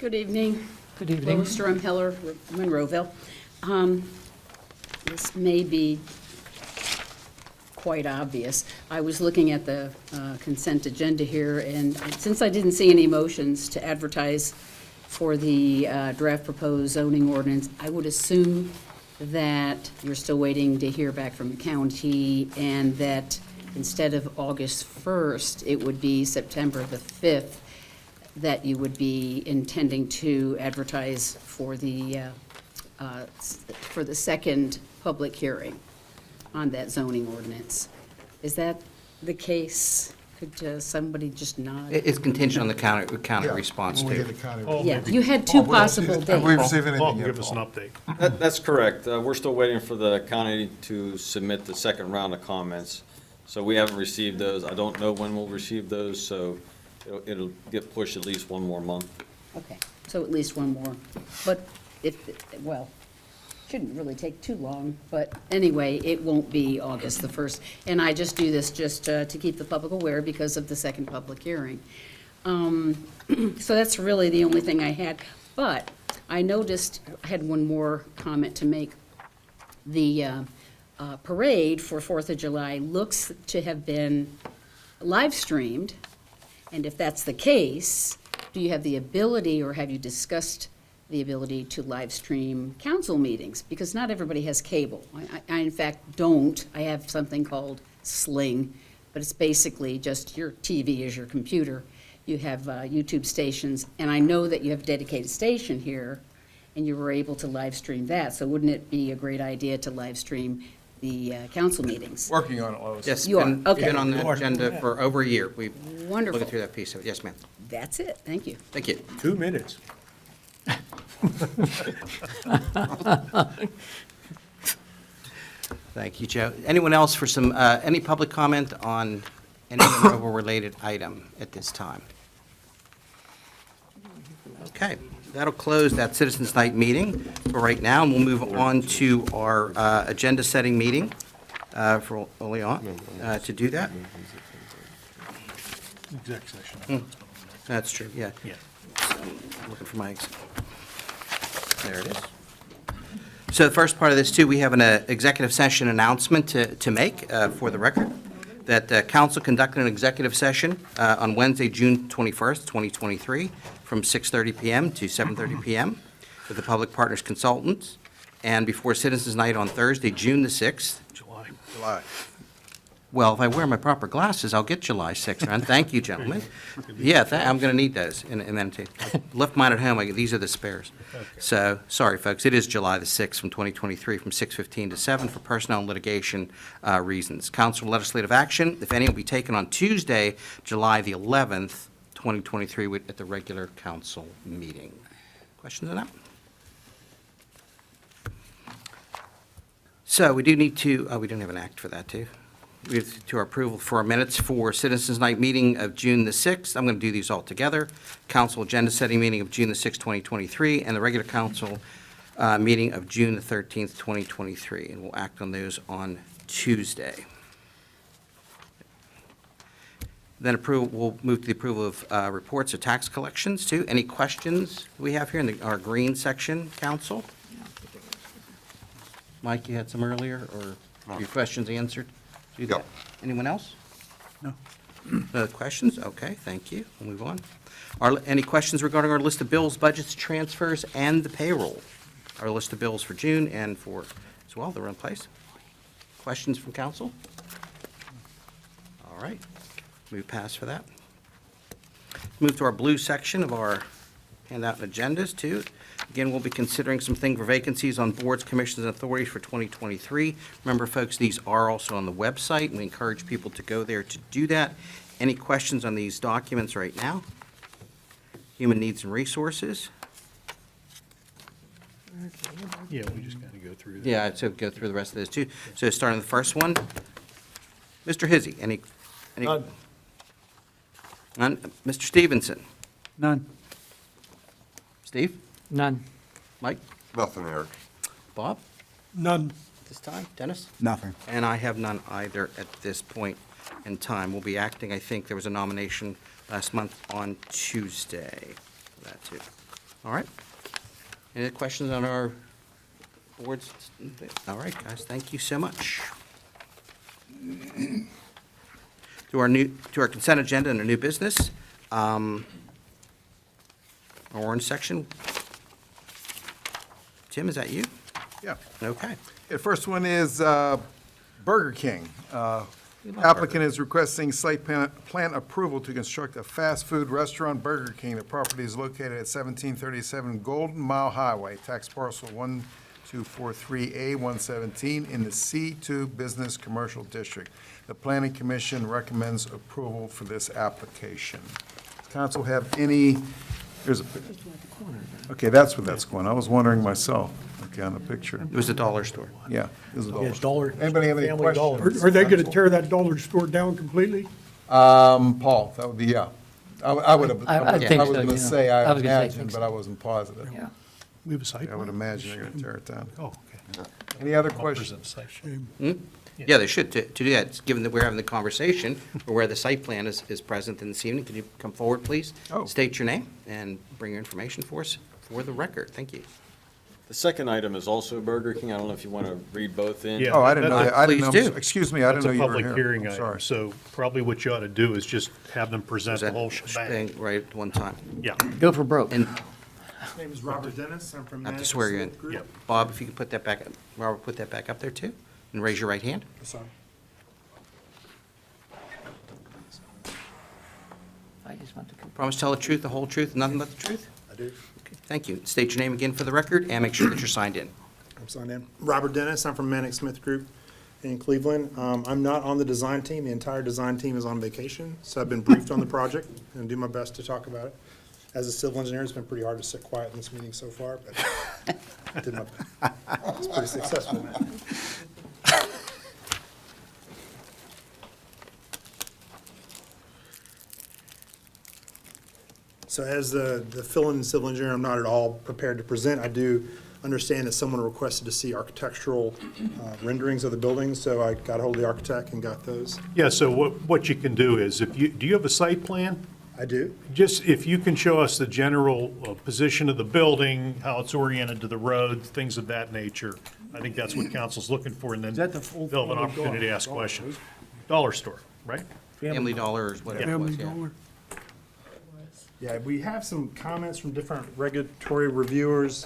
Good evening. Good evening. Lois Heller, Monroeville. This may be quite obvious. I was looking at the consent agenda here, and since I didn't see any motions to advertise for the draft proposed zoning ordinance, I would assume that you're still waiting to hear back from the county, and that instead of August 1st, it would be September the 5th that you would be intending to advertise for the second public hearing on that zoning ordinance. Is that the case? Could somebody just nod? It's contingent on the county response, When we too. get the county. Yeah, you had two possible Have we dates. received anything Paul can yet, give us an Paul? update. That's correct. We're still waiting for the county to submit the second round of comments. So we haven't received those. I don't know when we'll receive those, so it'll get pushed at least one more month. Okay, so at least one more. But shouldn't really take too long, but anyway, it won't be August the 1st. And I just do this just to keep the public aware because of the second public hearing. So that's really the only thing I had. But I noticed, I had one more comment to make. The parade for 4th of July looks to have been live streamed. And if that's the case, do you have the ability, or have you discussed the ability to live stream council meetings? Because not everybody has cable. I in fact don't. I have something called Sling, but it's basically just your TV is your computer. You have YouTube stations, and I know that you have a dedicated station here, and you were able to live stream that. So wouldn't it be a great idea to live stream the council meetings? Working on it, Lois. Yes, You are, been okay. on the agenda for over a year. We've Wonderful. looked through that piece of it. Yes, ma'am. That's it. Thank you. Thank you. 2 minutes. Thank you, Joe. Anyone else for some, any public comment on any Monroeville-related item at this time? Okay, that'll close that Citizens Night meeting for right now, and we'll move on to our agenda-setting meeting for early on to do that. Exec session. That's true, yeah. Yeah. I'm looking for my, there it is. So the first part of this, too, we have an executive session announcement to make for the record, that council conducted an executive session on Wednesday, June 21st, 2023, from 6:30 PM to 7:30 PM with the Public Partners Consultants, and before Citizens Night on Thursday, June the 6th. July. Well, if I wear my proper glasses, I'll get July 6th, and thank you, gentlemen. Yeah, I'm going to need those in meditation. I left mine at home. These are the spares. So, sorry, folks, it is July the 6th from 2023, from 6:15 to 7 for personnel and litigation reasons. Council legislative action, if any, will be taken on Tuesday, July the 11th, 2023, at the regular council meeting. Questions on that? So we do need to, we don't have an act for that, too. We have to our approval for our minutes for Citizens Night meeting of June the 6th. I'm going to do these all together. Council agenda setting meeting of June the 6th, 2023, and the regular council meeting of June the 13th, 2023. And we'll act on those on Tuesday. Then we'll move to the approval of reports of tax collections, too. Any questions we have here in our green section, council? Mike, you had some earlier, or your questions answered? Do that. Yep. Anyone else? No. No questions? Okay, thank you. We'll move on. Any questions regarding our list of bills, budgets, transfers, and the payroll? Our list of bills for June and for, as well, they're in place. Questions from council? All right, move past for that. Move to our blue section of our handout and agendas, too. Again, we'll be considering some things for vacancies on boards, commissions, and authorities for 2023. Remember, folks, these are also on the website, and we encourage people to go there to do that. Any questions on these documents right now? Human Needs and Resources. Yeah, we just gotta go through that. Yeah, so go through the rest of this, too. So starting the first one, Mr. Hizzy, any? None. None? Mr. Stevenson? None. Steve? None. Mike? Nothing, Eric. Bob? None. This time? Dennis? Nothing. And I have none either at this point in time. We'll be acting, I think there was a nomination last month on Tuesday for that, too. All right. Any other questions on our boards? All right, guys, thank you so much. To our consent agenda and a new business. Our orange section. Tim, is that you? Yeah. Okay. The first one is Burger King. Applicant is requesting site plan approval to construct a fast food restaurant, Burger King. The property is located at 1737 Golden Mile Highway, tax parcel 1243A117 in the C2 Business Commercial District. The Planning Commission recommends approval for this application. Council have any, here's a, okay, that's where that's going. I was wondering myself, okay, on the picture. It was a dollar store. Yeah, this is a Yeah, dollar. Anybody have any Family Dollar. questions? Are they gonna tear that dollar store down completely? Paul, that would be, yeah. I would have, I think I was so, going to yeah. say, I I was gonna say, imagine, think but so. I wasn't positive. Yeah. We have a site I would plan? imagine they're going to tear it down. Oh, okay. Any other Offers questions? of site plan. Yeah, they should, to do that, given that we're having the conversation, or where the site plan is present in this evening. Could you come forward, please? Oh. State your name and bring your information for us, for the record. Thank you. The second item is also Burger King. I don't know if you want to read both in. Yeah. Oh, I didn't know, That's- that. I didn't Please know, do. excuse me, I That's didn't know a you were public here. hearing I'm item, sorry. so probably what you ought to do is just have them present the whole Present shebang. thing right at one time. Yeah. Go for broke. And My name is Robert Dennis. I'm from I have to swear you in. Management Group. Yep. Bob, if you could put that back, Robert, put that back up there, too, and raise your right hand. Sorry. I just want to confirm. Promise to tell the truth, the whole truth, and nothing but the truth? I do. Okay, thank you. State your name again for the record, and make sure that you're signed in. I'm signed in. Robert Dennis. I'm from Manic Smith Group in Cleveland. I'm not on the design team. The entire design team is on vacation, so I've been briefed on the project and do my best to talk about it. As a civil engineer, it's been pretty hard to sit quiet in this meeting so far, but I did my best. It's pretty successful. So as the fill-in civil engineer, I'm not at all prepared to present. I do understand that someone requested to see architectural renderings of the building, so I got ahold of the architect and got those. Yeah, so what you can do is, do you have a site plan? I do. Just, if you can show us the general position of the building, how it's oriented to the road, things of that nature. I think that's what council's looking for, and then they'll have an opportunity to ask questions. Dollar store, right? Family Dollar or whatever it was, yeah. Yeah, we have some comments from different regulatory reviewers.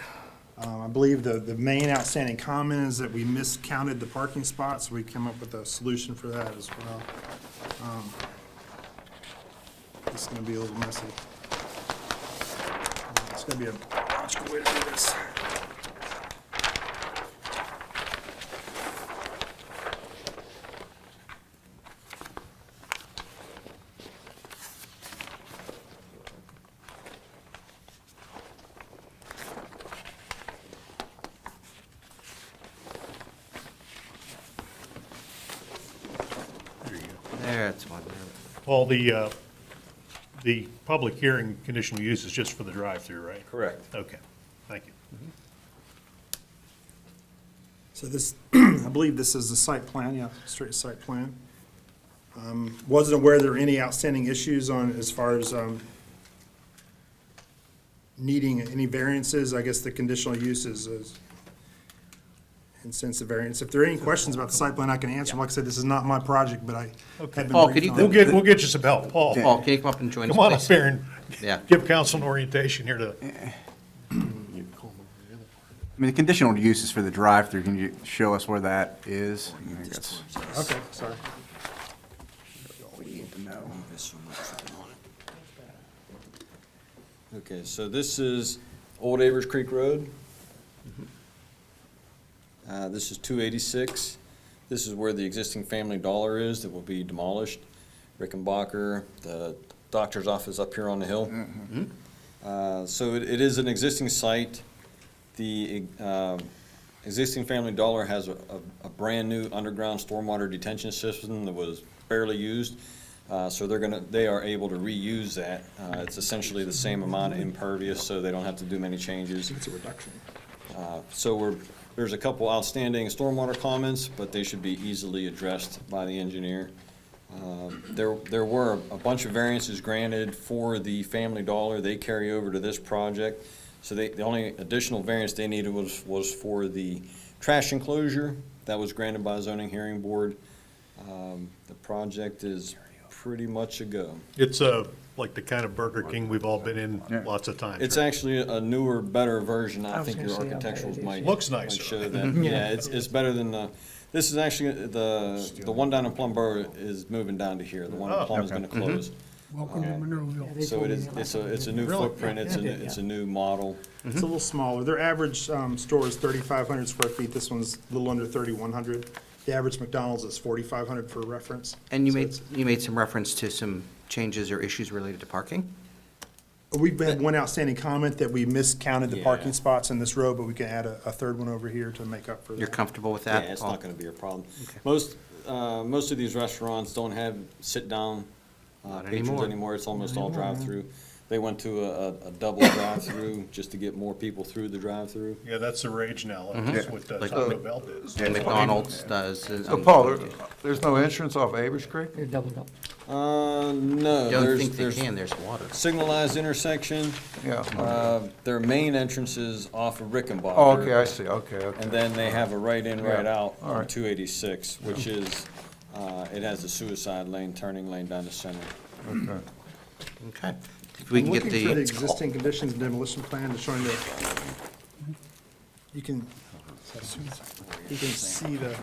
I believe the main outstanding comment is that we miscounted the parking spots. We came up with a solution for that as well. It's gonna be a little messy. It's gonna be a logical way to do this. There, it's one. Well, the public hearing conditional use is just for the drive-through, right? Correct. Okay, thank you. So this, I believe this is the site plan, yeah, straight site plan. Wasn't aware there were any outstanding issues on, as far as needing any variances. I guess the conditional use is and since the variance. If there are any questions about the site plan, I can answer them. Like I said, this is not my project, but I have been Paul, could briefed you- on it. We'll get you some help. Paul, Paul, can you come up and join us, come on up please? here and Yeah. give council an orientation here to, I mean, the conditional use is for the drive-through. Can you show us where that is? I think that's Okay, sorry. all we need to know. Okay, so this is Old Avers Creek Road. This is 286. This is where the existing Family Dollar is that will be demolished. Rickenbacker, the doctor's office up here on the hill. So it is an existing site. The existing Family Dollar has a brand-new underground stormwater detention system that was barely used. So they are able to reuse that. It's essentially the same amount of impervious, so they don't have to do many changes. It's a reduction. There's a couple outstanding stormwater comments, but they should be easily addressed by the engineer. There were a bunch of variances granted for the Family Dollar. They carry over to this project. So the only additional variance they needed was for the trash enclosure. That was granted by zoning hearing board. The project is pretty much a go. it's like the kind of Burger King we've all been in lots of times. It's right? actually a newer, better version. I was think gonna your say, architecturals might. Looks might nicer. show that. Yeah, it's better than this is actually, the one down in Plumboro is moving down to here. The one in Plum is gonna close. Welcome to Monroeville. So it's a new footprint, it's a new model. It's a little smaller. Their average store is 3,500 square feet. This one's a little under 3,100. The average McDonald's is 4,500 for reference. And So it's- you made some reference to some changes or issues related to parking? We've had one outstanding comment that we miscounted the parking Yeah. spots in this row, but we can add a third one over here to make up for that. You're comfortable with Yeah, that? it's Paul? not gonna be a problem. Most of these restaurants don't have sit-down patrons anymore. anymore. It's almost all drive-through. They went to a double drive-through just to get more people through the drive-through. Yeah, that's the rage now. That's what Like- Taco Bell does. And McDonald's does. So Paul, there's no entrance off Avers Creek? They're doubled up. No, Don't think they there's can, there's water. signalized intersection. Yeah. Their main entrance is off of Rickenbacker. Oh, okay, I see, okay, And okay. then they have a right-in, right-out all on right. 286, which is, it has a suicide lane, turning lane down the center. Okay. Okay. If we can get Looking for the the, existing conditions and demolition plan to showing that you can see the,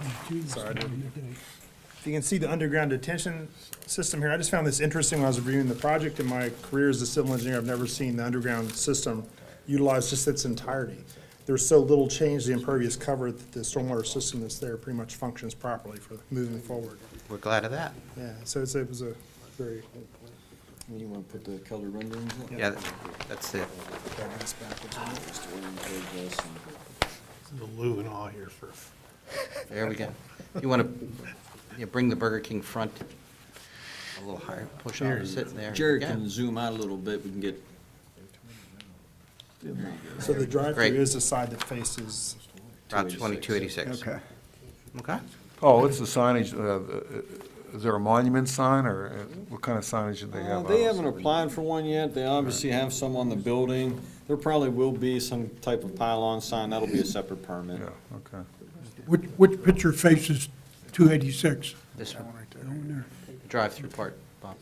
sorry, I didn't. You can see the underground detention system here. I just found this interesting when I was reviewing the project. In my career as a civil engineer, I've never seen the underground system utilized just its entirety. There's so little change, the impervious cover, that the stormwater system that's there pretty much functions properly for moving forward. we're glad of that. Yeah, so it was a very, You want to put the color renderings up? Yeah, that's it. The loo and all here for. There we go. You want to bring the Burger King front a little higher, push opposite there. Jared Yeah. can zoom out a little bit, we can get, so the drive-through Great. is the side that faces, Route 2286. Okay. Okay. Paul, what's the signage, is there a monument sign, or what kind of signage do they have? they haven't applied for one yet, they obviously have some on the building. There probably will be some type of pylon sign, that'll be a separate permit. Yeah, okay. Which picture faces 286? This one right there. The drive-through part, Bob.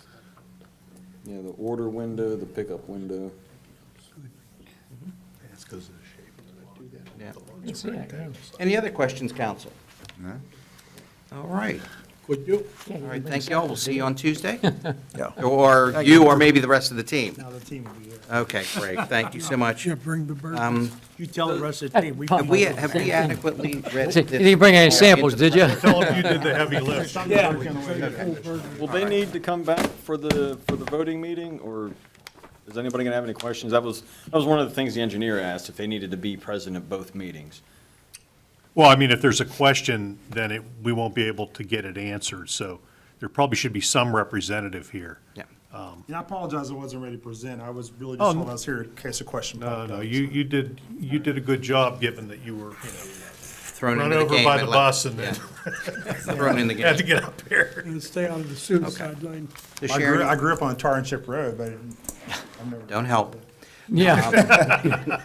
Yeah, the order window, the pickup window. It's because of the shape. Yeah. Any other questions, council? No? All right. Would you? All right, thank you all. We'll see you on Tuesday. Yeah. Or you, or maybe the rest of the team. now the team will be there. Okay, great. Thank you so much. bring the bird. You tell the rest of the team, we Have we adequately read You didn't bring any samples, did you? Tell them you did the heavy lift. Will they need to come back for the voting meeting, or is anybody gonna have any questions? That was one of the things the engineer asked, if they needed to be present at both meetings. Well, I mean, if there's a question, then we won't be able to get it answered, so there probably should be some representative here. Yeah. And I apologize I wasn't ready to present. I was really Oh, just no. told I was here in case a question No, popped no, up. you did a good job, given that you were, Thrown run into the over game. by I the love bus it. and then Thrown in the had to game. get up here. And stay out of the suicide lane. The I Sharon, grew up on Tar and Chip Road, but I've never. don't help. Yeah.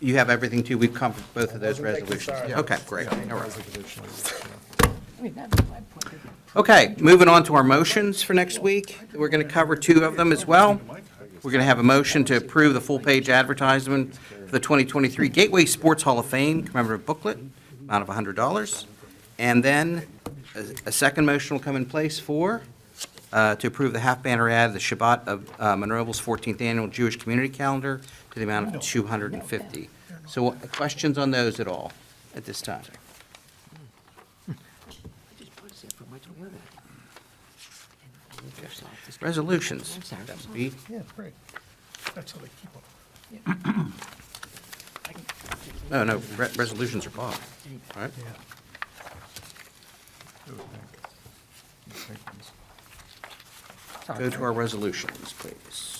You have everything too? We've covered both of those Wasn't thinking, resolutions? sorry. Okay, great. All right. Okay, moving on to our motions for next week. We're going to cover two of them as well. We're going to have a motion to approve the full-page advertisement for the 2023 Gateway Sports Hall of Fame commemorative booklet, amount of $100. And then a second motion will come in place for, to approve the half-banner ad of the Shabbat of Monroeville's 14th Annual Jewish Community Calendar to the amount of $250. So questions on those at all at this time? Resolutions. That would be Yeah, great. That's how they keep them. Oh, no, resolutions are Bob, all right? Go to our resolutions, please.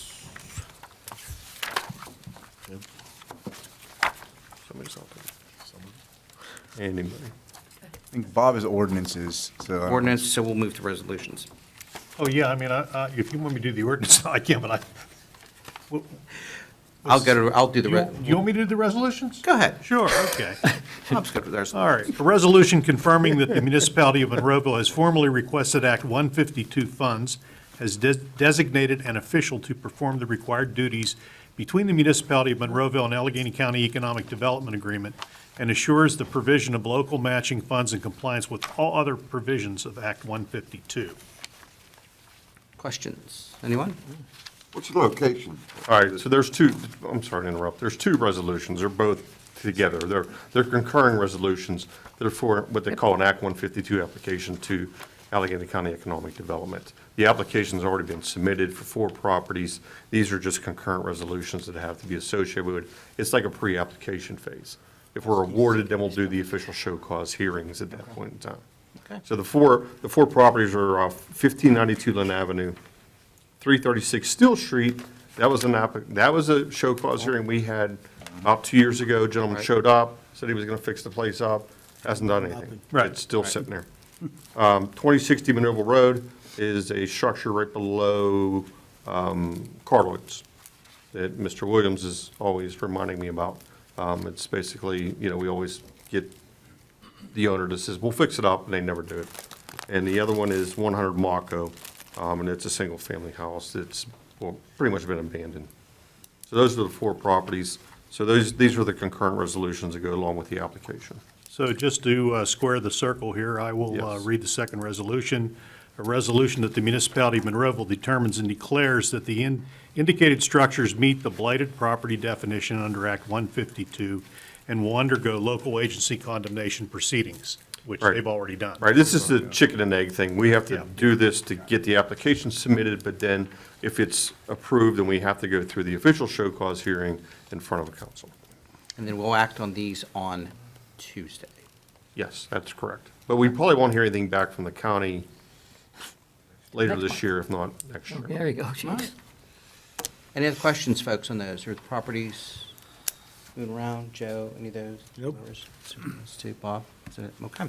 Somebody's out there. Anybody? I think Bob is ordinances, so. Ordinance, so we'll move to resolutions. Oh, yeah, I mean, if you want me to do the ordinance, I can, but I'll do the, do you want me to do the resolutions? go ahead. Sure, okay. Bob's good with resolutions. All right, a resolution confirming that the Municipality of Monroeville has formally requested Act 152 funds as designated an official to perform the required duties between the Municipality of Monroeville and Allegheny County Economic Development Agreement, and assures the provision of local matching funds in compliance with all other provisions of Act 152. Questions? Anyone? What's the location? All right, so there's two, I'm sorry to interrupt, there's two resolutions, they're both together, they're concurring resolutions, they're for what they call an Act 152 application to Allegheny County Economic Development. The application's already been submitted for 4 properties, these are just concurrent resolutions that have to be associated with it. It's like a pre-application phase. If we're awarded, then we'll do the official show cause hearings at that point in time. Okay. So the four properties are off 1592 Lynn Avenue, 336 Steel Street. That was a show cause hearing we had about 2 years ago. Gentleman showed up, said he was going to fix the place up, hasn't done anything. Right. It's still sitting there. 2060 Monroeville Road is a structure right below Cartwoods that Mr. Williams is always reminding me about. It's basically, we always get the owner that says, we'll fix it up, and they never do it. And the other one is 100 Mako, and it's a single-family house that's, pretty much been abandoned. So those are the 4 properties. So these are the concurrent resolutions that go along with the application. So just to square the circle here, I will Yes. read the second resolution. A resolution that the Municipality of Monroeville determines and declares that the indicated structures meet the blighted property definition under Act 152 and will undergo local agency condemnation proceedings, which Right. they've already done. Right, this is the chicken and egg thing. We have Yeah. to do this to get the application submitted, but then if it's approved, then we have to go through the official show cause hearing in front of the council. And then we'll act on these on Tuesday. Yes, that's correct. But we probably won't hear anything back from the county later this year, if not next year. There you go, jeez. Any other questions, folks, on those? Are the properties moving around? Joe, any of those? Nope. Those two, Bob? Is it? Okay.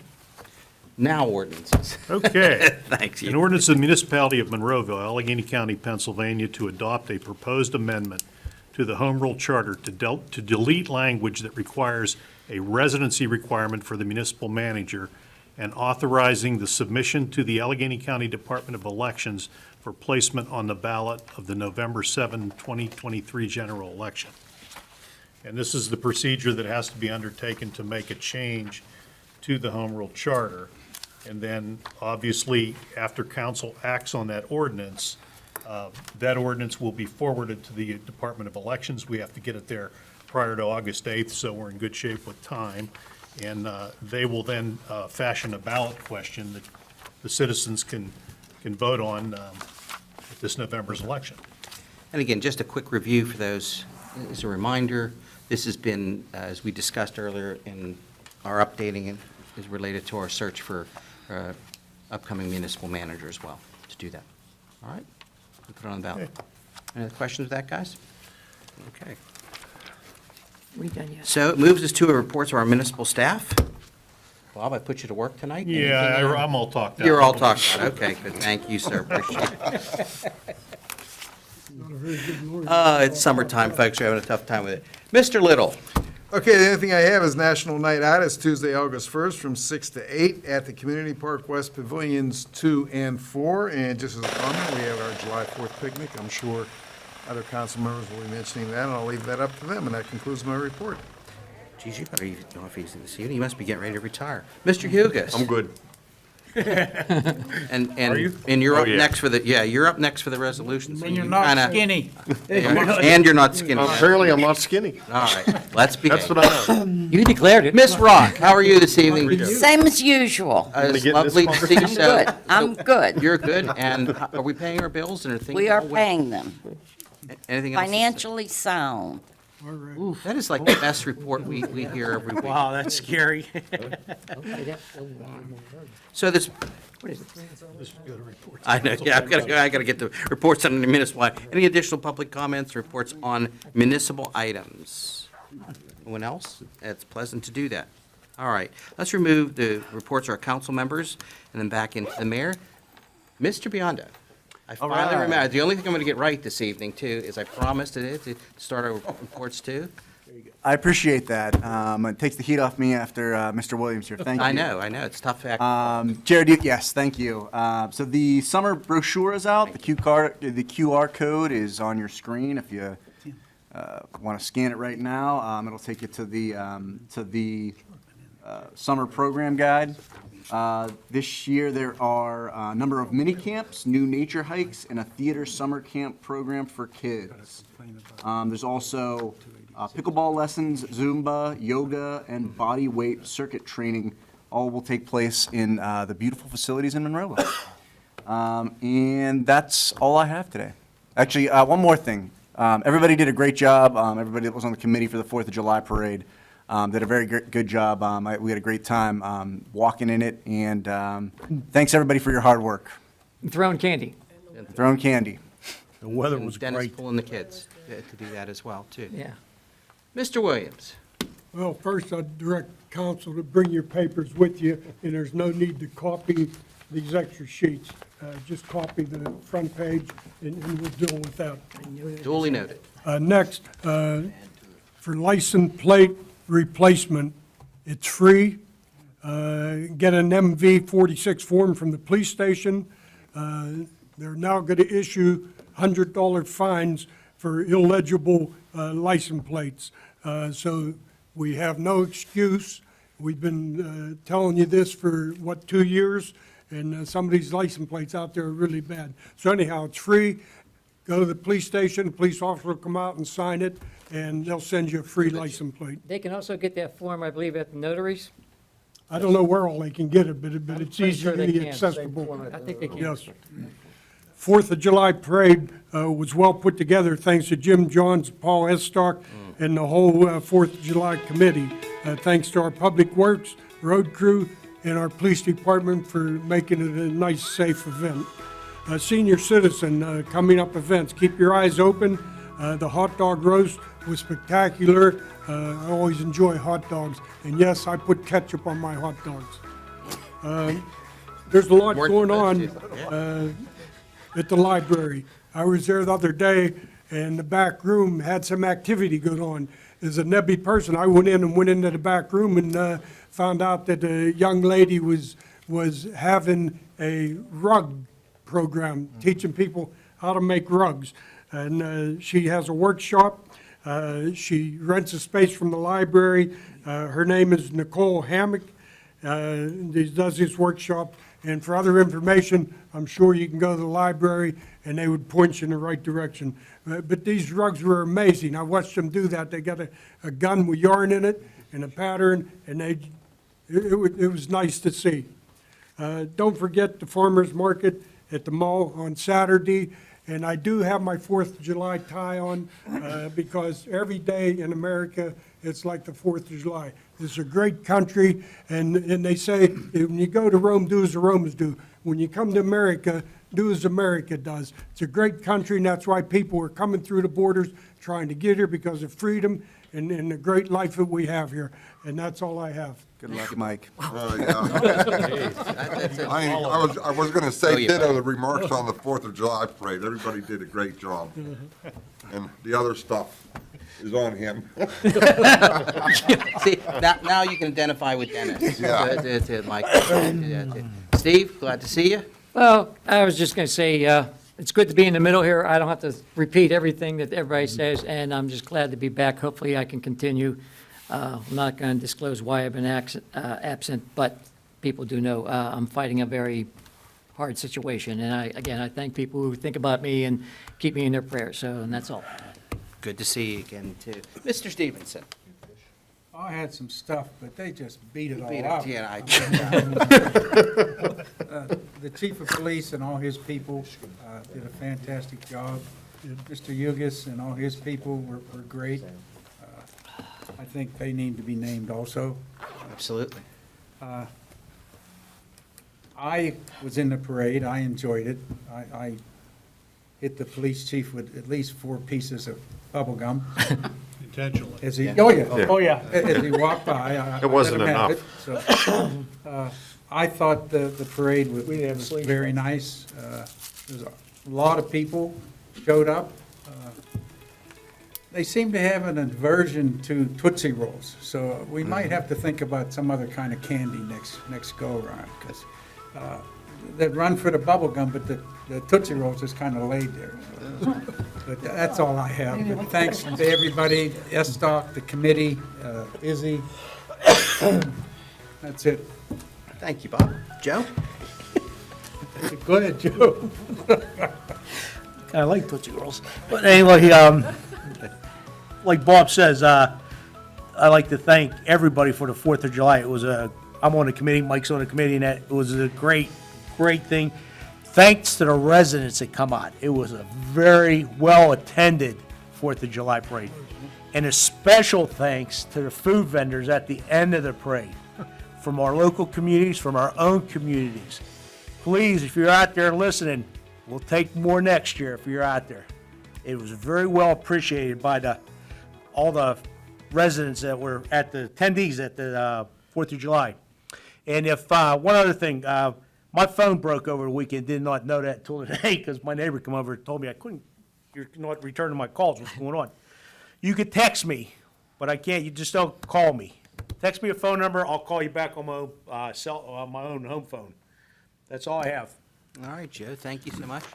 Now ordinances. Okay. Thanks. An ordinance of the Municipality of Monroeville, Allegheny County, Pennsylvania, to adopt a proposed amendment to the Home Rule Charter to delete language that requires a residency requirement for the municipal manager and authorizing the submission to the Allegheny County Department of Elections for placement on the ballot of the November 7, 2023 general election. And this is the procedure that has to be undertaken to make a change to the Home Rule Charter. And then, obviously, after council acts on that ordinance will be forwarded to the Department of Elections. We have to get it there prior to August 8th, so we're in good shape with time. And they will then fashion a ballot question that the citizens can vote on at this November's election. And again, just a quick review for those, as a reminder, this has been, as we discussed earlier in our updating, it is related to our search for upcoming municipal manager as well, to do that. All right? We'll put it on the ballot. Any other questions with that, guys? Okay. We done yet? So it moves us to a report to our municipal staff. Bob, I put you to work tonight? Yeah, Anything, I'm all talked out. You're all talked about, okay, good, thank you, sir, appreciate it. It's summertime, folks, we're having a tough time with it. Mr. Little, Okay, the only thing I have is National Night Out. It's Tuesday, August 1st, from 6 to 8 at the Community Park West Pavilions 2 and 4. And just as a comment, we have our July 4th picnic. I'm sure other council members will be mentioning that, and I'll leave that up to them. And that concludes my report. Geez, you better get off easy this evening. You must be getting ready to retire. Mr. Hugus? I'm good. And you're up yeah. next for the, you're up next for the resolution. so And you're you not kinda- skinny. And you're not skinny. Apparently, I'm not skinny. All right, let's begin. That's what I know. You declared it. Miss Rock, how are you this evening? Same as usual. It's get in this lovely to see you. I'm good. I'm good. You're good, and are we paying our bills and are things We are all well? paying them. Anything else? Financially sound. Ooh, that is like the best report we hear every week. Wow, that's scary. So this, I know, yeah, I gotta get the reports on the municipal. Any additional public comments, reports on municipal items? Anyone else? It's pleasant to do that. All right, let's remove the reports of our council members and then back into the mayor. Mr. Biondo, I finally remembered, the only thing I'm gonna get right this evening too is I promised it to start our reports too. I appreciate that. It takes the heat off me after Mr. Williams here. Thank you. I know, it's tough act. Jared, yes, thank you. So the summer brochure is out. The QR code is on your screen if you want to scan it right now. It'll take you to the summer program guide. This year there are a number of mini camps, new nature hikes, and a theater summer camp program for kids. There's also pickleball lessons, Zumba, yoga, and body weight circuit training. All will take place in the beautiful facilities in Monroeville. And that's all I have today. Actually, one more thing. Everybody did a great job. Everybody that was on the committee for the 4th of July parade did a very good job. We had a great time walking in it, and thanks everybody for your hard work. Throwing candy. Throwing candy. The weather was Dennis great. pulling the kids to do that as well too. Yeah. Mr. Williams? Well, first I'd direct council to bring your papers with you, and there's no need to copy these extra sheets. Just copy the front page, and we'll deal with that. Duly noted. Next, for license plate replacement, it's free. Get an MV 46 form from the police station. They're now going to issue $100 fines for illegible license plates. So we have no excuse. We've been telling you this for, 2 years? And some of these license plates out there are really bad. So anyhow, it's free. Go to the police station, the police officer will come out and sign it, and they'll send you a free license plate. They can also get that form, I believe, at the notaries. I don't know where all they can get it, but it's Pretty sure they easily can. accessible. I think they can. Yes. 4th of July parade was well put together, thanks to Jim Johns, Paul Estock, and the whole 4th of July committee. Thanks to our Public Works, road crew, and our police department for making it a nice, safe event. Senior citizen coming up events, keep your eyes open. The hot dog roast was spectacular. I always enjoy hot dogs. And yes, I put ketchup on my hot dogs. There's a lot going on at the library. I was there the other day, and the back room had some activity going on. As a nebby person, I went into the back room and found out that a young lady was having a rug program, teaching people how to make rugs. And she has a workshop. She rents a space from the library. Her name is Nicole Hammock. Does this workshop. And for other information, I'm sure you can go to the library and they would point you in the right direction. But these rugs were amazing. I watched them do that. They got a gun with yarn in it and a pattern, and it was nice to see. Don't forget the farmer's market at the mall on Saturday. And I do have my 4th of July tie on because every day in America, it's like the 4th of July. It's a great country, and they say, when you go to Rome, do as the Romans do. When you come to America, do as America does. It's a great country, and that's why people are coming through the borders trying to get here because of freedom and the great life that we have here. And that's all I have. Good luck, Mike. Yeah. I was going to say ditto the remarks on the 4th of July parade. Everybody did a great job. And the other stuff, is on him. See, now you can identify with Dennis. Yeah. That's it, Mike. Steve, glad to see you. Well, I was just going to say, it's good to be in the middle here. I don't have to repeat everything that everybody says, and I'm just glad to be back. Hopefully, I can continue. I'm not going to disclose why I've been absent, but people do know I'm fighting a very hard situation. And I thank people who think about me and keep me in their prayers. So, and that's all. Good to see you again, too. Mr. Stevenson. I had some stuff, but they just beat it all Beat it, out. yeah, The chief of police and all his people did a fantastic job. Mr. Yugis and all his people were great. I think they need to be named also. Absolutely. I was in the parade. I enjoyed it. I hit the police chief with at least 4 pieces of bubble gum. Intentionally. As he, Yeah. oh yeah, as he walked by. It wasn't I let him enough. have it. So, I thought the parade was very nice. There's a lot of people showed up. They seem to have an aversion to Tootsie Rolls, so we might have to think about some other kind of candy next go-around, because they'd run for the bubble gum, but the Tootsie Rolls just kind of laid there. So. But that's all I have. But thanks to everybody, SDOC, the committee, Izzy. That's it. Thank you, Bob. Joe? Go ahead, Joe. I like Tootsie Rolls. But anyway, like Bob says, I'd like to thank everybody for the 4th of July. I'm on the committee, Mike's on the committee, and it was a great thing. Thanks to the residents that come out. It was a very well-attended 4th of July parade. And a special thanks to the food vendors at the end of the parade, from our local communities, from our own communities. Please, if you're out there listening, we'll take more next year if you're out there. It was very well appreciated by all the residents that were at the attendees at the 4th of July. And if one other thing, my phone broke over the weekend, did not know that until today because my neighbor came over and told me you're not returning my calls, what's going on? You could text me, but I can't, you just don't call me. Text me a phone number, I'll call you back on my own home phone. That's all I have. All right, Joe, thank you so much.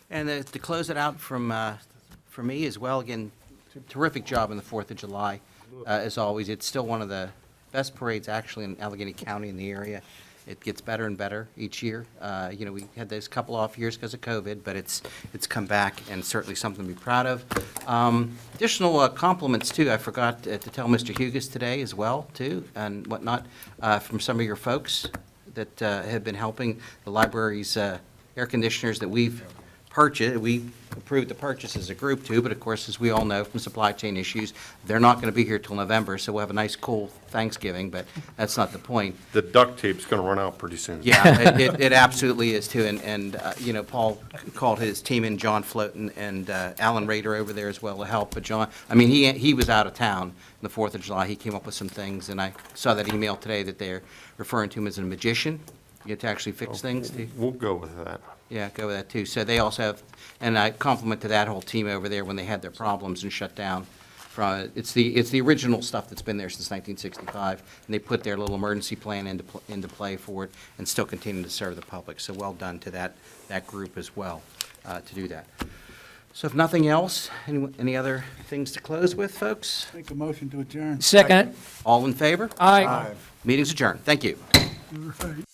And to close it out for me as well, again, terrific job on the 4th of July. As always, it's still one of the best parades actually in Allegheny County in the area. It gets better and better each year. We had those couple off years because of COVID, but it's come back and certainly something to be proud of. Additional compliments too. I forgot to tell Mr. Hughes today as well too, and whatnot, from some of your folks that have been helping the library's air conditioners that we've purchased. We approved the purchase as a group too, but of course, as we all know from supply chain issues, they're not going to be here till November, so we'll have a nice cool Thanksgiving, but that's not the point. The duct tape's going to run out pretty soon. Yeah, it absolutely is too, and Paul called his team in, John Floatin and Alan Rader over there as well to help, but John, he was out of town on the 4th of July. He came up with some things, and I saw that email today that they're referring to him as a magician. You get to actually fix things, Steve? We'll go with that. Yeah, go with that too. So they also have, and I compliment to that whole team over there when they had their problems and shut down. It's the original stuff that's been there since 1965, and they put their little emergency plan into play for it and still continue to serve the public. So well done to that group as well to do that. So if nothing else, any other things to close with, folks? Make a motion to adjourn. Second. All in favor? Aye. Meeting's adjourned. Thank you. Right.